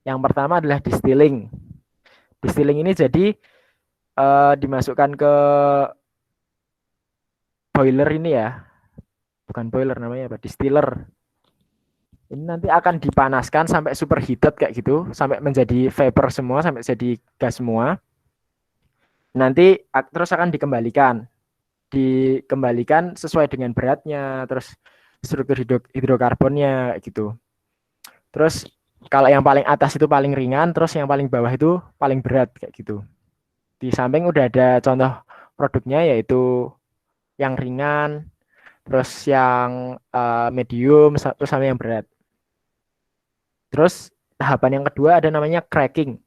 Yang pertama adalah distilling. Distilling ini jadi dimasukkan ke boiler ini ya. Bukan boiler namanya apa? Distiller. Ini nanti akan dipanaskan sampai superheated kayak gitu, sampai menjadi vapor semua, sampai jadi gas semua. Nanti terus akan dikembalikan sesuai dengan beratnya, terus struktur hidrokarbonnya kayak gitu. Terus kalau yang paling atas itu paling ringan, terus yang paling bawah itu paling berat kayak gitu. Di samping udah ada contoh produknya yaitu yang ringan, terus yang medium, terus sama yang berat. Terus tahapan yang kedua ada namanya cracking.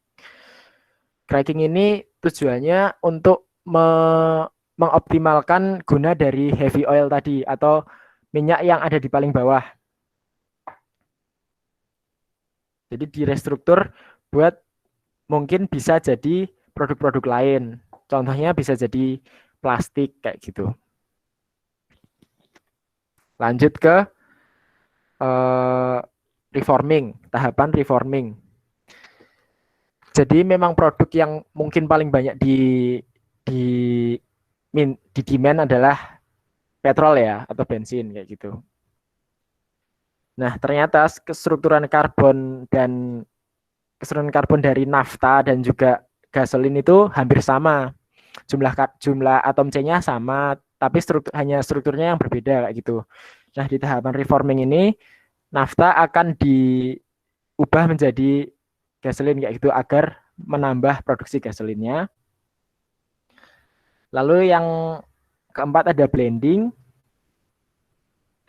Cracking ini tujuannya untuk mengoptimalkan guna dari heavy oil tadi atau minyak yang ada di paling bawah. Jadi direstruktur buat mungkin bisa jadi produk-produk lain. Contohnya bisa jadi plastik kayak gitu. Lanjut ke reforming, tahapan reforming. Jadi memang produk yang mungkin paling banyak di di demand adalah petrol ya atau bensin kayak gitu. Nah, ternyata kestrukturan karbon dari nafta dan juga gasolin itu hampir sama. Jumlah atom C-nya sama, tapi hanya strukturnya yang berbeda kayak gitu. Nah, di tahapan reforming ini nafta akan diubah menjadi gasolin kayak gitu agar menambah produksi gasolinnya. Lalu yang keempat ada blending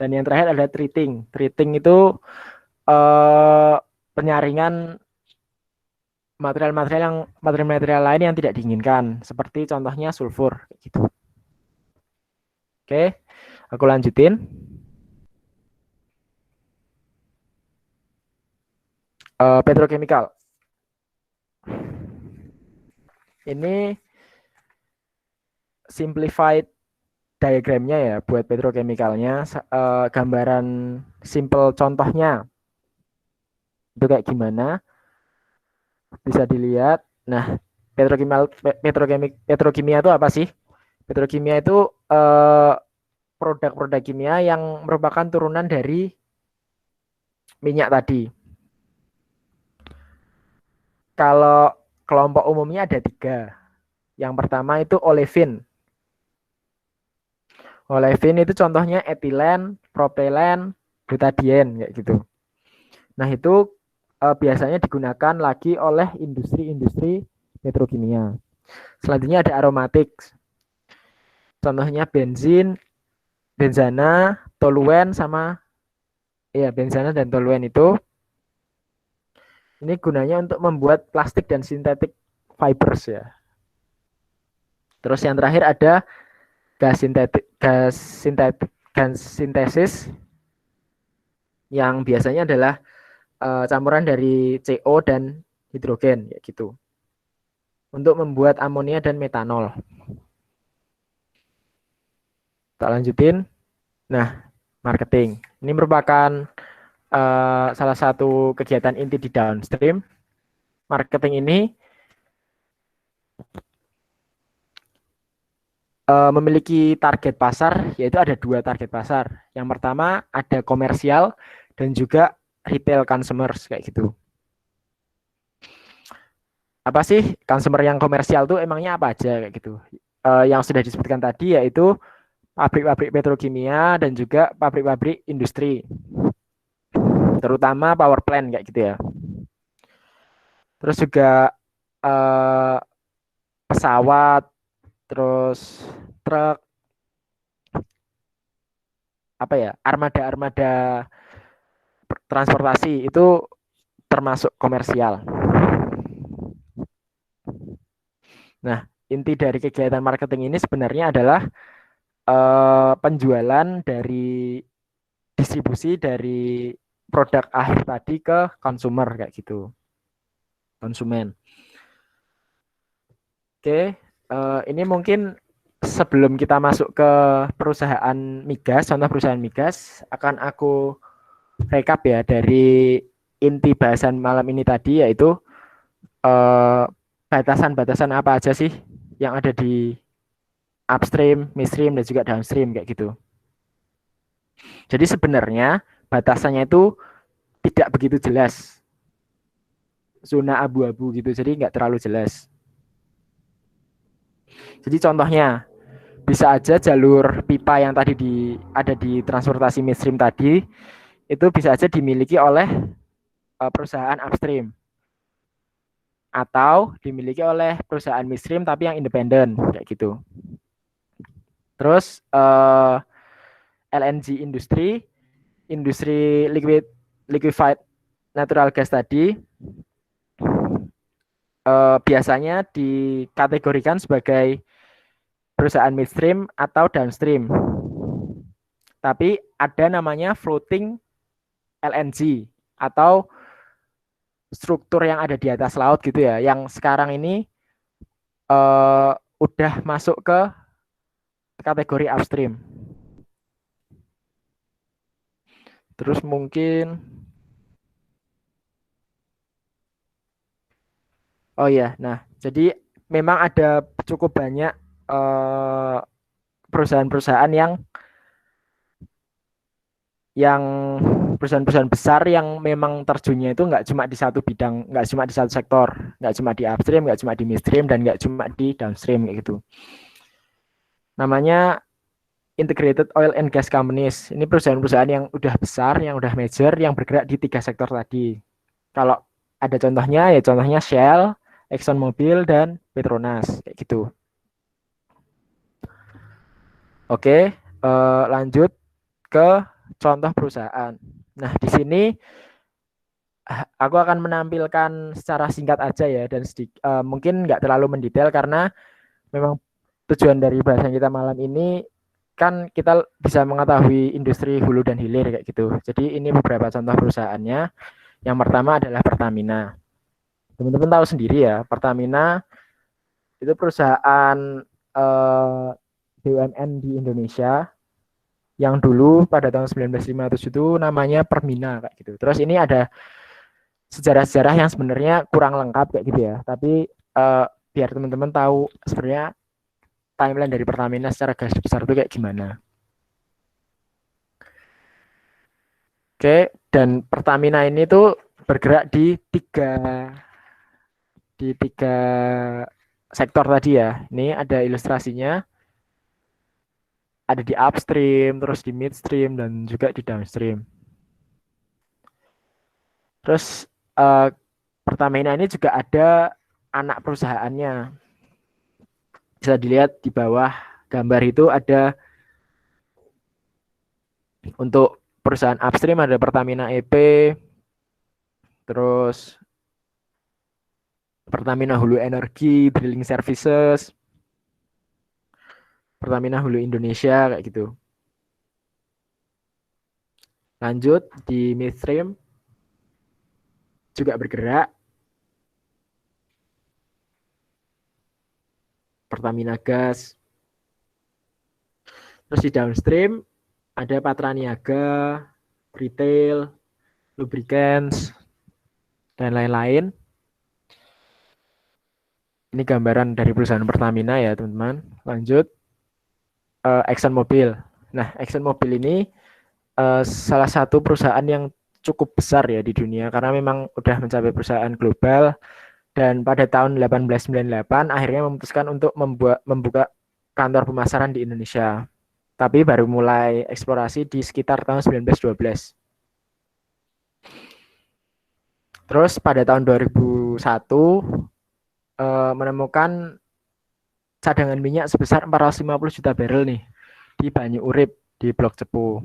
dan yang terakhir ada treating. Treating itu penyaringan material-material lain yang tidak diinginkan, seperti contohnya sulfur gitu. Oke, aku lanjutin. Petrochemical. Ini simplified diagramnya ya buat petrochemicalnya. Gambaran simple contohnya itu kayak gimana? Bisa dilihat. Nah, petrokimia itu apa sih? Petrokimia itu produk-produk kimia yang merupakan turunan dari minyak tadi. Kalau kelompok umumnya ada 3. Yang pertama itu olefin. Olefin itu contohnya etilen, propelen, butadien kayak gitu. Nah, itu biasanya digunakan lagi oleh industri-industri petrokimia. Selanjutnya ada aromatik. Contohnya benzana, toluen sama benzana dan toluen itu ini gunanya untuk membuat plastik dan sintetik fibers ya. Terus yang terakhir ada gas sintesis yang biasanya adalah campuran dari CO dan hidrogen ya gitu. Untuk membuat amonia dan metanol. Tak lanjutin. Nah, marketing. Ini merupakan salah satu kegiatan inti di downstream. Marketing ini memiliki target pasar, yaitu ada 2 target pasar. Yang pertama ada komersial dan juga retail consumers kayak gitu. Apa sih consumer yang komersial tuh emangnya apa aja kayak gitu? Yang sudah disebutkan tadi yaitu pabrik-pabrik petrokimia dan juga pabrik-pabrik industri, terutama power plant kayak gitu ya. Terus juga pesawat, terus truk, apa ya, armada-armada transportasi itu termasuk komersial. Nah, inti dari kegiatan marketing ini sebenarnya adalah penjualan dari distribusi dari produk akhir tadi ke konsumer kayak gitu, konsumen. Oke, ini mungkin sebelum kita masuk ke perusahaan migas, contoh perusahaan migas, akan aku rekap ya dari inti bahasan malam ini tadi, yaitu batasan-batasan apa aja sih yang ada di upstream, midstream, dan juga downstream kayak gitu. Jadi sebenarnya batasannya itu tidak begitu jelas, zona abu-abu gitu, jadi nggak terlalu jelas. Jadi contohnya, bisa aja jalur pipa yang tadi ada di transportasi midstream tadi, itu bisa aja dimiliki oleh perusahaan upstream, atau dimiliki oleh perusahaan midstream tapi yang independen, kayak gitu. Terus LNG industri liquefied natural gas tadi biasanya dikategorikan sebagai perusahaan midstream atau downstream. Tapi ada namanya floating LNG atau struktur yang ada di atas laut gitu ya, yang sekarang ini udah masuk ke kategori upstream. Terus mungkin, oh ya, nah jadi memang ada cukup banyak perusahaan-perusahaan yang perusahaan-perusahaan besar yang memang terjunnya itu nggak cuma di satu bidang, nggak cuma di satu sektor, nggak cuma di upstream, nggak cuma di midstream, dan nggak cuma di downstream kayak gitu. Namanya Integrated Oil and Gas Companies. Ini perusahaan-perusahaan yang udah besar, yang udah major, yang bergerak di 3 sektor tadi. Kalau ada contohnya, ya contohnya Shell, ExxonMobil, dan Petronas kayak gitu. Oke, lanjut ke contoh perusahaan. Nah, di sini aku akan menampilkan secara singkat aja ya, dan mungkin nggak terlalu mendetail karena memang tujuan dari bahasan kita malam ini kan kita bisa mengetahui industri hulu dan hilir kayak gitu. Jadi ini beberapa contoh perusahaannya. Yang pertama adalah Pertamina. Teman-teman tahu sendiri ya, Pertamina itu perusahaan BUMN di Indonesia yang dulu pada tahun 1957 itu namanya Permina kayak gitu. Terus ini ada sejarah-sejarah yang sebenarnya kurang lengkap kayak gitu ya. Tapi biar teman-teman tahu sebenarnya timeline dari Pertamina secara garis besar itu kayak gimana. Oke, dan Pertamina ini tuh bergerak di tiga sektor tadi ya. Ini ada ilustrasinya, ada di upstream, terus di midstream, dan juga di downstream. Terus Pertamina ini juga ada anak perusahaannya. Bisa dilihat di bawah gambar itu ada untuk perusahaan upstream ada Pertamina EP, terus Pertamina Hulu Energi, Drilling Services, Pertamina Hulu Indonesia kayak gitu. Lanjut di midstream juga bergerak Pertamina Gas. Terus di downstream ada Patraniaga, retail, lubricants, dan lain-lain. Ini gambaran dari perusahaan Pertamina ya teman-teman. Lanjut ExxonMobil. Nah, ExxonMobil ini salah satu perusahaan yang cukup besar ya di dunia karena memang udah mencapai perusahaan global, dan pada tahun 1898 akhirnya memutuskan untuk membuka kantor pemasaran di Indonesia. Tapi baru mulai eksplorasi di sekitar tahun 1912. Terus pada tahun 2001 menemukan cadangan minyak sebesar 450 juta barrel nih di Banyu Urip di Blok Cepu.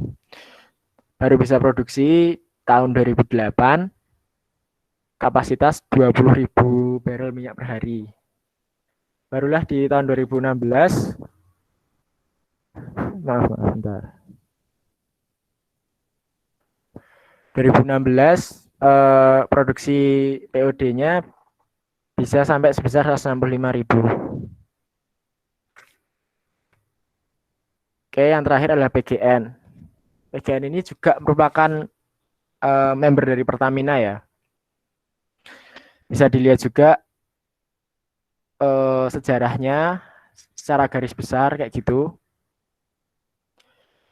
Baru bisa produksi tahun 2008 kapasitas 20.000 barrel minyak per hari. Barulah di tahun 2016, maaf bentar. 2016 produksi POD-nya bisa sampai sebesar 165.000. Oke, yang terakhir adalah PGN. PGN ini juga merupakan member dari Pertamina ya. Bisa dilihat juga sejarahnya secara garis besar kayak gitu.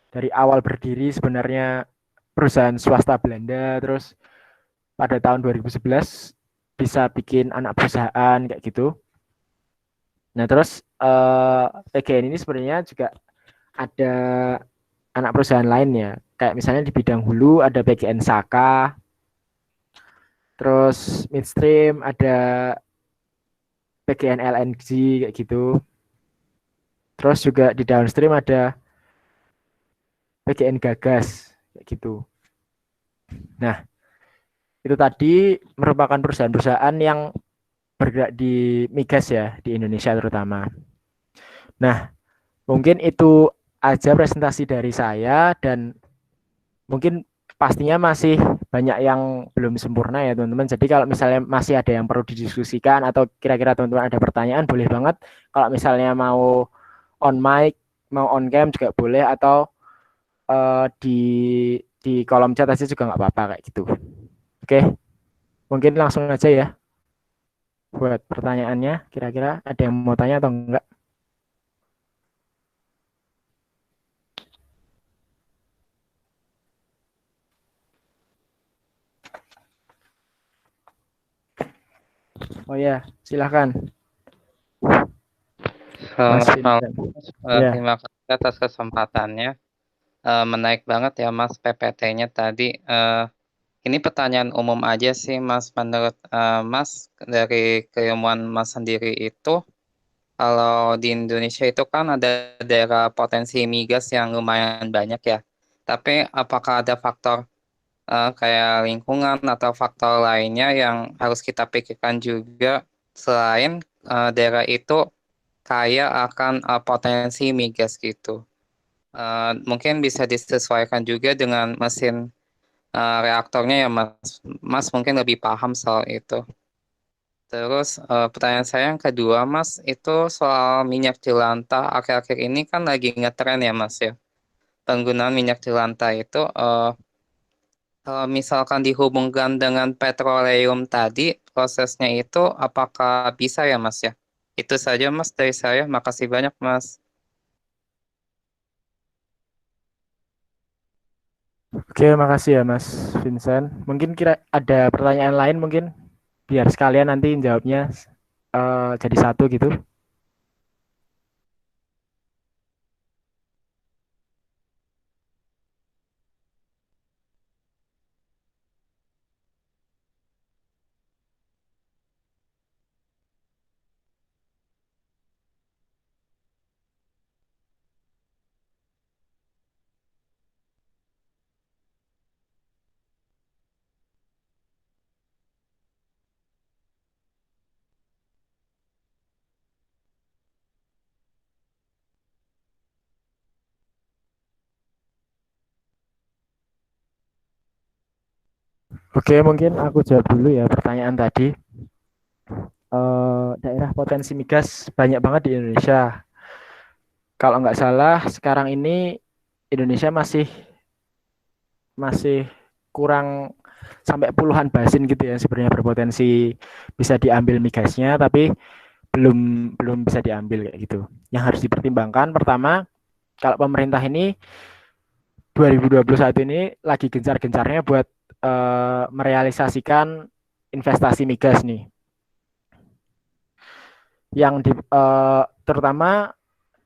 Dari awal berdiri sebenarnya perusahaan swasta Belanda, terus pada tahun 2011 bisa bikin anak perusahaan kayak gitu. Nah terus PGN ini sebenarnya juga ada anak perusahaan lainnya. Kayak misalnya di bidang hulu ada PGN Saka, terus midstream ada PGN LNG kayak gitu. Terus juga di downstream ada PGN Gagas kayak gitu. Nah, itu tadi merupakan perusahaan-perusahaan yang bergerak di migas ya, di Indonesia terutama. Nah, mungkin itu aja presentasi dari saya dan mungkin pastinya masih banyak yang belum sempurna ya teman-teman. Jadi kalau misalnya masih ada yang perlu didiskusikan atau kira-kira teman-teman ada pertanyaan boleh banget. Kalau misalnya mau on mic, mau on cam juga boleh atau di kolom chat aja juga nggak apa-apa kayak gitu. Oke, mungkin langsung aja ya buat pertanyaannya. Kira-kira ada yang mau tanya atau enggak? Oh ya, silahkan Mas Selamat malam. Vincent. Ya, Terima kasih atas kesempatannya. Menarik banget ya Mas PPT-nya tadi. Ini pertanyaan umum aja sih Mas. Menurut Mas dari keilmuan Mas sendiri itu, kalau di Indonesia itu kan ada daerah potensi migas yang lumayan banyak ya. Tapi apakah ada faktor kayak lingkungan atau faktor lainnya yang harus kita pikirkan juga selain daerah itu kaya akan potensi migas gitu. Mungkin bisa disesuaikan juga dengan mesin reaktornya ya Mas. Mas mungkin lebih paham soal itu. Terus pertanyaan saya yang kedua Mas, itu soal minyak jelantah akhir-akhir ini kan lagi ngetren ya Mas ya. Penggunaan minyak jelantah itu kalau misalkan dihubungkan dengan petroleum tadi, prosesnya itu apakah bisa ya Mas ya? Itu saja Mas dari saya. Makasih banyak Mas. oke, makasih ya Mas Vincent. Mungkin kira ada pertanyaan lain mungkin biar sekalian nanti jawabnya jadi satu gitu. Oke, mungkin aku jawab dulu ya pertanyaan tadi. Daerah potensi migas banyak banget di Indonesia. Kalau nggak salah sekarang ini Indonesia masih masih kurang sampai puluhan basin gitu ya sebenarnya berpotensi bisa diambil migasnya tapi belum belum bisa diambil kayak gitu. Yang harus dipertimbangkan pertama kalau pemerintah ini 2021 ini lagi gencar-gencarnya buat merealisasikan investasi migas nih. Yang terutama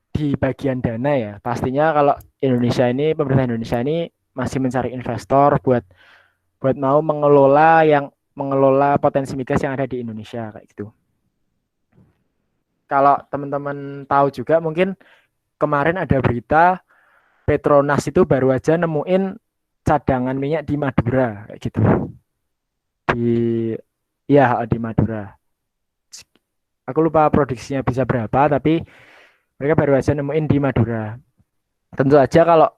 di bagian dana ya. Pastinya kalau Indonesia ini pemerintah Indonesia ini masih mencari investor buat buat mau mengelola yang mengelola potensi migas yang ada di Indonesia kayak gitu. Kalau teman-teman tahu juga mungkin kemarin ada berita Petronas itu baru aja nemuin cadangan minyak di Madura kayak gitu. Di ya di Madura. Aku lupa produksinya bisa berapa tapi mereka baru aja nemuin di Madura. Tentu aja kalau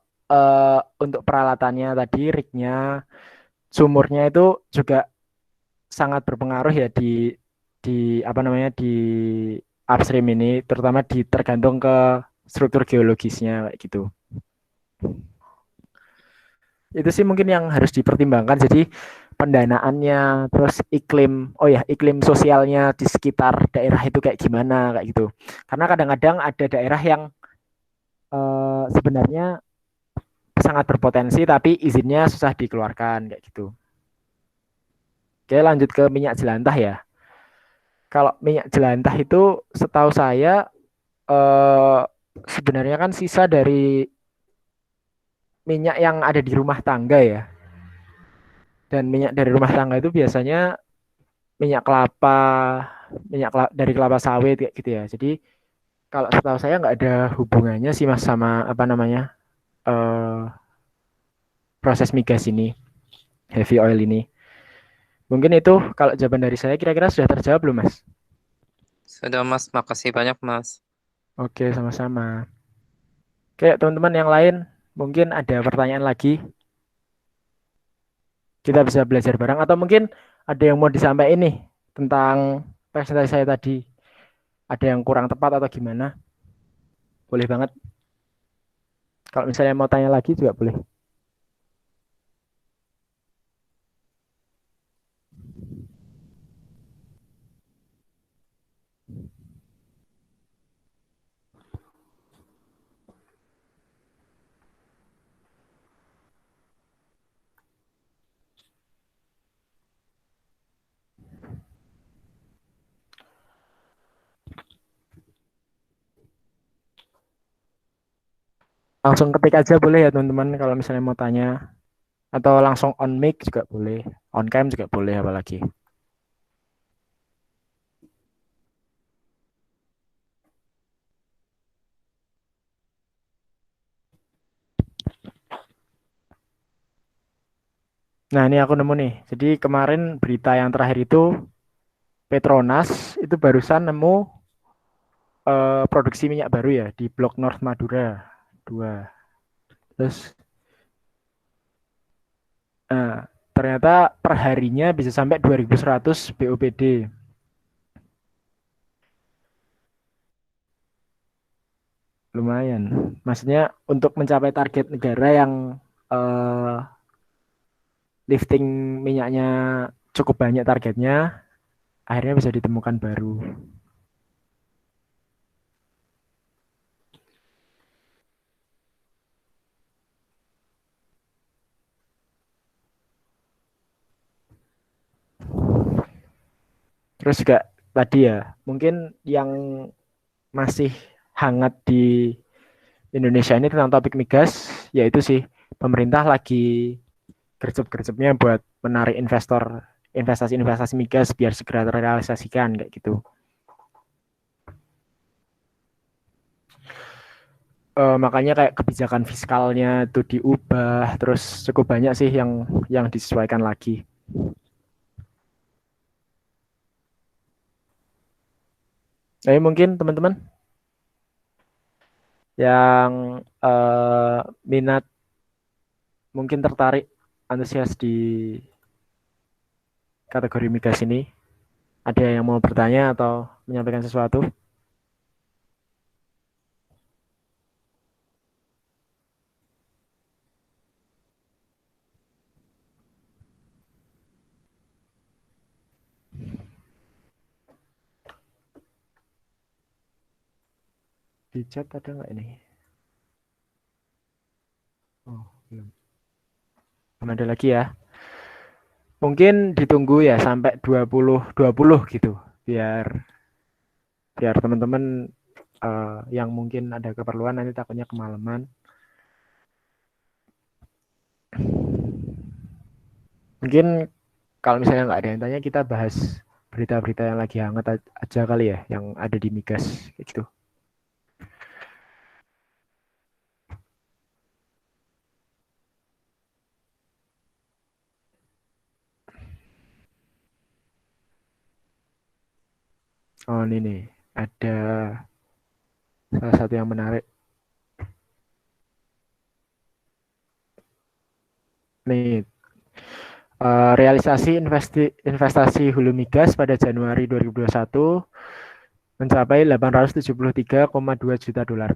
untuk peralatannya tadi rignya, sumurnya itu juga sangat berpengaruh ya di apa namanya di upstream ini, terutama tergantung ke struktur geologisnya kayak gitu. Itu sih mungkin yang harus dipertimbangkan. Jadi pendanaannya, terus iklim sosialnya di sekitar daerah itu kayak gimana kayak gitu. Karena kadang-kadang ada daerah yang sebenarnya sangat berpotensi tapi izinnya susah dikeluarkan kayak gitu. Oke, lanjut ke minyak jelantah ya. Kalau minyak jelantah itu setahu saya eh, sebenarnya kan sisa dari minyak yang ada di rumah tangga ya. Dan minyak dari rumah tangga itu biasanya minyak kelapa, dari kelapa sawit kayak gitu ya. Jadi kalau setahu saya nggak ada hubungannya sih mas sama apa namanya eh, proses migas ini, heavy oil ini. Mungkin itu kalau jawaban dari saya kira-kira sudah terjawab belum mas? Sudah Mas, makasih banyak Mas. Oke, sama-sama. Oke, teman-teman yang lain mungkin ada pertanyaan lagi. Kita bisa belajar bareng atau mungkin ada yang mau disampaikan nih tentang presentasi saya tadi. Ada yang kurang tepat atau gimana? Boleh banget. Kalau misalnya mau tanya lagi juga boleh. Langsung ketik aja boleh ya teman-teman kalau misalnya mau tanya. Atau langsung on mic juga boleh. On cam juga boleh apalagi. Nah ini aku nemu nih. Jadi kemarin berita yang terakhir itu Petronas itu barusan nemu produksi minyak baru ya di Blok North Madura 2. Terus ternyata perharinya bisa sampai 2100 BOPD. Lumayan. Maksudnya untuk mencapai target negara yang eh, lifting minyaknya cukup banyak targetnya, akhirnya bisa ditemukan baru. Terus juga tadi ya, mungkin yang masih hangat di Indonesia ini tentang topik migas, yaitu sih pemerintah lagi gercep-gercepnya buat menarik investasi-investasi migas biar segera terrealisasikan kayak gitu. Makanya kayak kebijakan fiskalnya itu diubah, terus cukup banyak sih yang disesuaikan lagi. Jadi mungkin teman-teman yang minat mungkin tertarik antusias di kategori migas ini, ada yang mau bertanya atau menyampaikan sesuatu? Di chat ada nggak ini? Oh, belum. Belum ada lagi ya. Mungkin ditunggu ya sampai 2020 gitu. Biar biar teman-teman yang mungkin ada keperluan nanti takutnya kemalaman. Mungkin kalau misalnya nggak ada yang tanya, kita bahas berita-berita yang lagi hangat aja kali ya, yang ada di migas kayak gitu. Oh ini nih, ada salah satu yang menarik. Nih, realisasi investasi hulu migas pada Januari 2021 mencapai 873,2 juta dolar.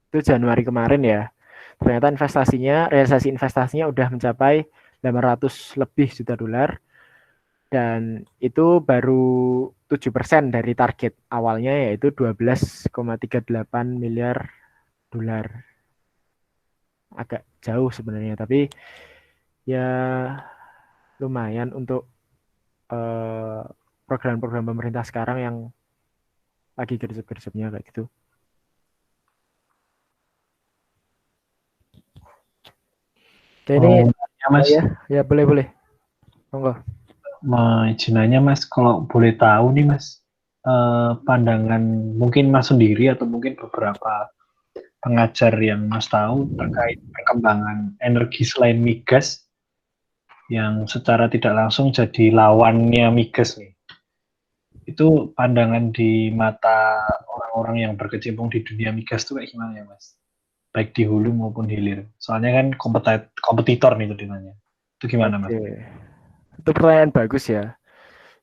Itu Januari kemarin ya. Ternyata realisasi investasinya udah mencapai 800 lebih juta dolar, dan itu baru 7% dari target awalnya, yaitu 12,38 miliar dolar. Agak jauh sebenarnya, tapi ya lumayan untuk program-program pemerintah sekarang yang lagi gercep-gercepnya kayak gitu. Oke, ini ya Mas, ya boleh. Monggo. Jinanya Mas, kalau boleh tahu nih Mas, pandangan mungkin Mas sendiri atau mungkin beberapa pengajar yang Mas tahu terkait perkembangan energi selain migas yang secara tidak langsung jadi lawannya migas nih. Itu pandangan di mata orang-orang yang berkecimpung di dunia migas itu kayak gimana ya Mas? Baik di hulu maupun hilir. Soalnya kan kompetitor nih itu dinanya. Itu gimana Mas? Itu pertanyaan bagus ya.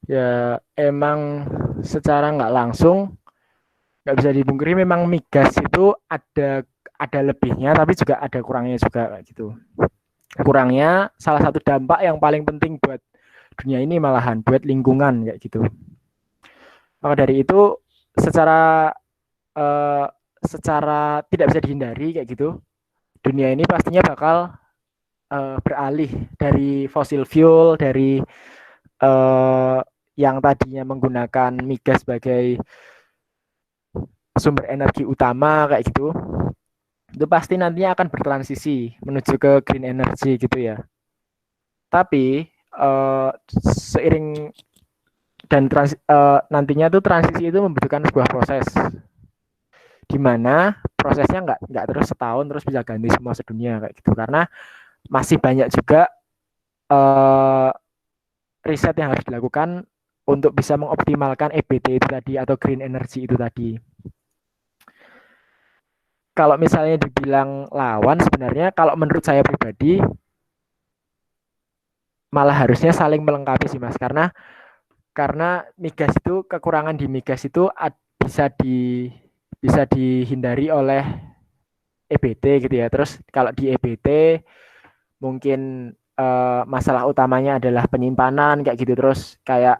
Ya emang secara nggak langsung nggak bisa dipungkiri memang migas itu ada lebihnya, tapi juga ada kurangnya juga kayak gitu. Kurangnya salah satu dampak yang paling penting buat dunia ini malahan buat lingkungan kayak gitu. Maka dari itu secara tidak bisa dihindari kayak gitu, dunia ini pastinya bakal beralih dari fossil fuel, dari yang tadinya menggunakan migas sebagai sumber energi utama kayak gitu, itu pasti nantinya akan bertransisi menuju ke green energy gitu ya. Tapi seiring dan nantinya tuh transisi itu membutuhkan sebuah proses, di mana prosesnya nggak terus setahun terus bisa ganti semua sedunia kayak gitu, karena masih banyak juga riset yang harus dilakukan untuk bisa mengoptimalkan EBT itu tadi atau green energy itu tadi. Kalau misalnya dibilang lawan, sebenarnya kalau menurut saya pribadi malah harusnya saling melengkapi sih Mas, karena migas itu, kekurangan di migas itu bisa dihindari oleh EBT gitu ya. Terus kalau di EBT mungkin masalah utamanya adalah penyimpanan kayak gitu, terus kayak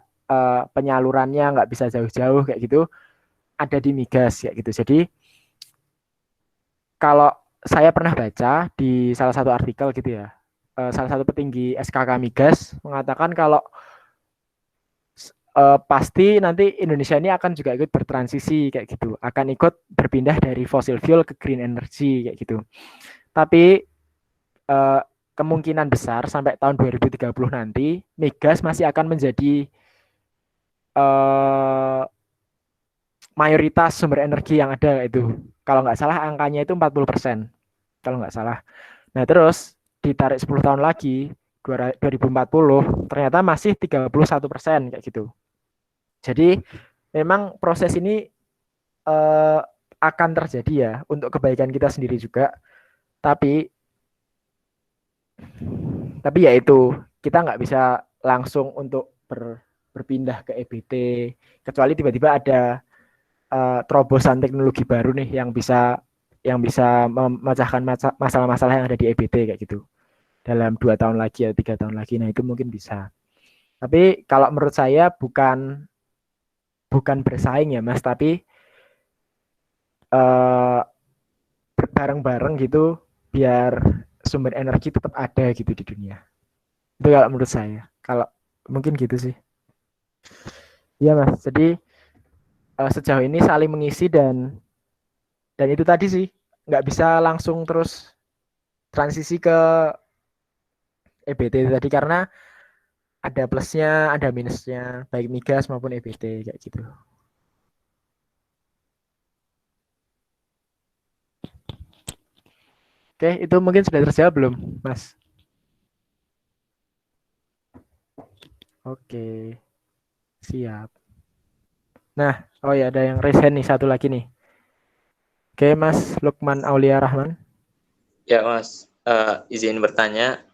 penyalurannya nggak bisa jauh-jauh kayak gitu, ada di migas kayak gitu. Jadi kalau saya pernah baca di salah satu artikel gitu ya, salah satu petinggi SKK migas mengatakan kalau pasti nanti Indonesia ini akan juga ikut bertransisi kayak gitu, akan ikut berpindah dari fossil fuel ke green energy kayak gitu. Tapi kemungkinan besar sampai tahun 2030 nanti migas masih akan menjadi mayoritas sumber energi yang ada itu. Kalau nggak salah angkanya itu 40%. Kalau nggak salah. Nah terus ditarik 10 tahun lagi, 2040 ternyata masih 31% kayak gitu. Jadi memang proses ini akan terjadi ya untuk kebaikan kita sendiri juga. Tapi ya itu, kita nggak bisa langsung untuk berpindah ke EBT, kecuali tiba-tiba ada terobosan teknologi baru nih yang bisa memecahkan masalah-masalah yang ada di EBT kayak gitu dalam 2 tahun lagi atau 3 tahun lagi. Nah itu mungkin bisa. Tapi kalau menurut saya bukan bersaing ya Mas, tapi bareng-bareng gitu biar sumber energi tetap ada gitu di dunia. Itu kalau menurut saya. Kalau mungkin gitu sih. Iya Mas. Jadi sejauh ini saling mengisi, dan itu tadi sih nggak bisa langsung terus transisi ke EBT itu tadi karena ada plusnya, ada minusnya, baik migas maupun EBT kayak gitu. Oke, itu mungkin sudah terjawab belum, Mas? Oke, siap. Nah, oh ya ada yang raise hand nih, satu lagi nih. Oke, Mas Lukman Aulia Rahman. Ya Mas, izin bertanya.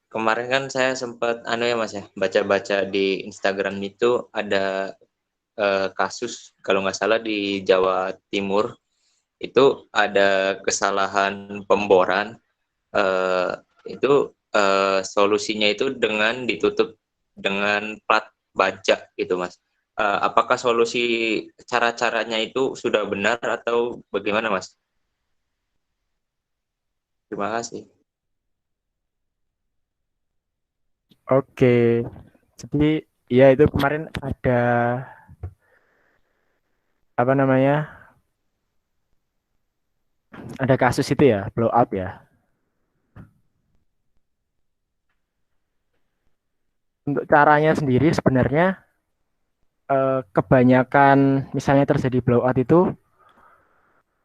Kemarin kan saya sempat ya Mas ya, baca-baca di Instagram itu ada kasus kalau nggak salah di Jawa Timur itu ada kesalahan pemboran, itu solusinya itu dengan ditutup dengan plat baja gitu Mas. Apakah solusi cara-caranya itu sudah benar atau bagaimana Mas? Terima kasih. Oke, jadi ya itu kemarin ada apa namanya, ada kasus itu ya, blow up ya. Untuk caranya sendiri sebenarnya kebanyakan misalnya terjadi blowout itu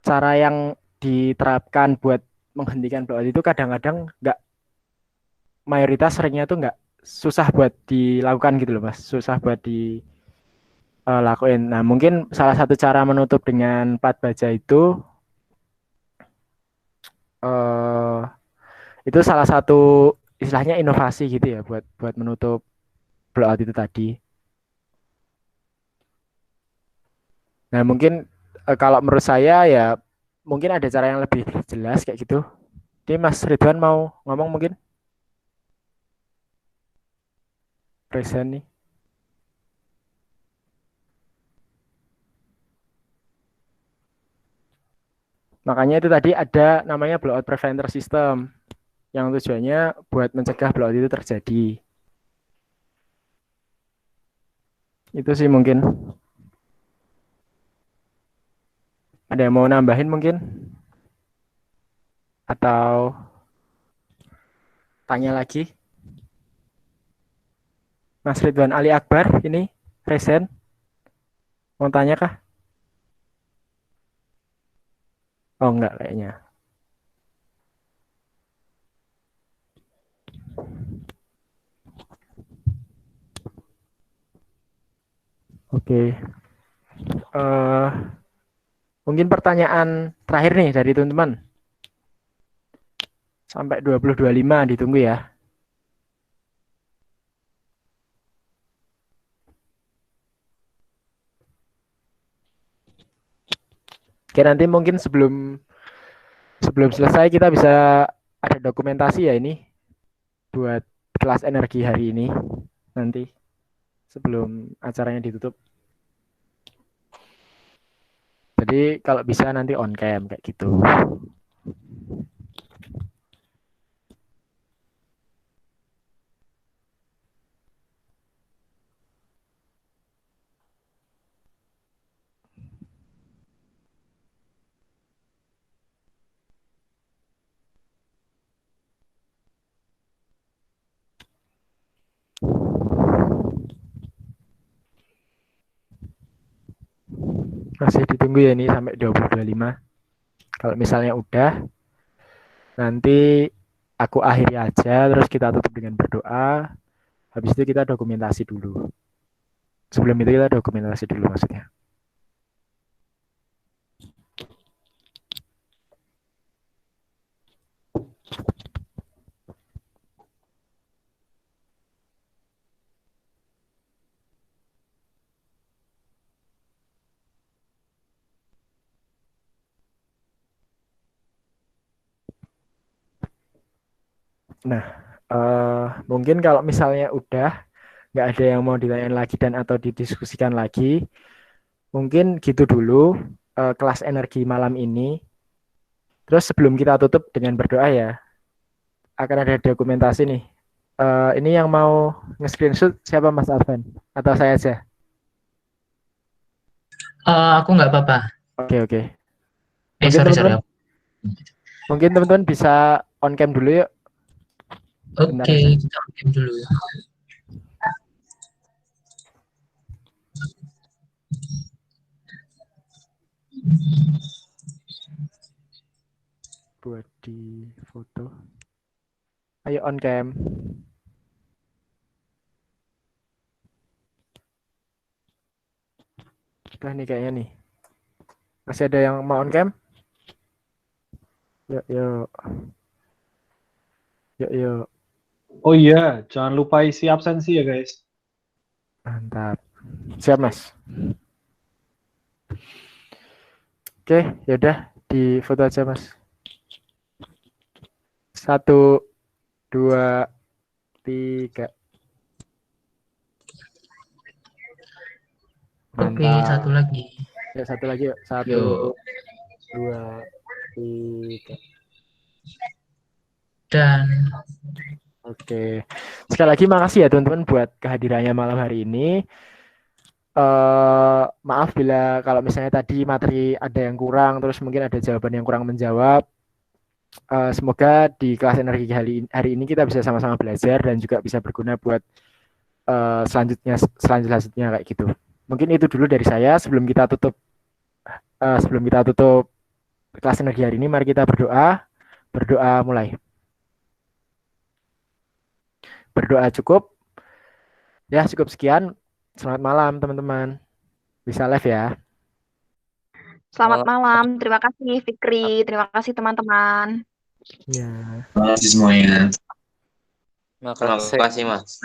cara yang diterapkan buat menghentikan blowout itu kadang-kadang nggak, mayoritas seringnya tuh nggak, susah buat dilakukan gitu loh Mas, susah buat dilakuin. Nah mungkin salah satu cara menutup dengan plat baja eh, itu salah satu istilahnya inovasi gitu ya buat buat menutup blowout itu tadi. Nah mungkin kalau menurut saya ya mungkin ada cara yang lebih jelas kayak gitu. Jadi Mas Ridwan mau ngomong mungkin? Present nih. Makanya itu tadi ada namanya blowout preventer system yang tujuannya buat mencegah blowout itu terjadi. Itu sih mungkin. Ada yang mau nambahin mungkin? Atau tanya lagi? Mas Ridwan Ali Akbar ini present. Mau tanya kah? Oh enggak kayaknya. Oke. Mungkin pertanyaan terakhir nih dari teman-teman. Sampai 2025 ditunggu ya. Oke, nanti mungkin sebelum selesai kita bisa ada dokumentasi ya ini buat kelas energi hari ini nanti sebelum acaranya ditutup. Jadi kalau bisa nanti on cam kayak gitu. Masih ditunggu ya ini sampai 2025. Kalau misalnya udah, nanti aku akhiri aja, terus kita tutup dengan berdoa. Habis itu kita dokumentasi dulu. Sebelum itu kita dokumentasi dulu maksudnya. Nah, mungkin kalau misalnya udah nggak ada yang mau ditanyain lagi dan atau didiskusikan lagi, mungkin gitu dulu kelas energi malam ini. Terus sebelum kita tutup dengan berdoa ya, akan ada dokumentasi nih. Ini yang mau nge-screenshot siapa Mas Arvan? Atau saya aja? Aku nggak apa-apa. Oke. Sorry. Mungkin teman-teman bisa on cam dulu yuk. Bentar, Oke, Mas. kita game dulu. Buat di foto. Ayo on cam. Udah nih kayaknya nih. Masih ada yang mau on cam? Yuk, yuk. Yuk, yuk. Oh iya, jangan lupa isi absensi ya guys. Mantap. Siap, Mas. Oke, yaudah di foto aja, Mas. 1, 2, 3. Oke, Mantap. satu lagi. Ya, satu lagi yuk. 1, Yuk. 2, 3. Dan Oke. Sekali lagi makasih ya teman-teman buat kehadirannya malam hari ini. Maaf bila kalau misalnya tadi materi ada yang kurang, terus mungkin ada jawaban yang kurang menjawab. Semoga di kelas energi hari ini kita bisa sama-sama belajar dan juga bisa berguna buat selanjutnya kayak gitu. Mungkin itu dulu dari saya sebelum kita tutup kelas energi hari ini. Mari kita berdoa mulai. Berdoa cukup. Ya, cukup sekian. Selamat malam teman-teman. Bisa live ya. Selamat malam. Terima kasih Fikri. Terima kasih teman-teman. Ya. Terima kasih semuanya. Makasih. Terima kasih, Mas.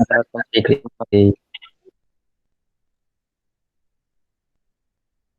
Terima kasih.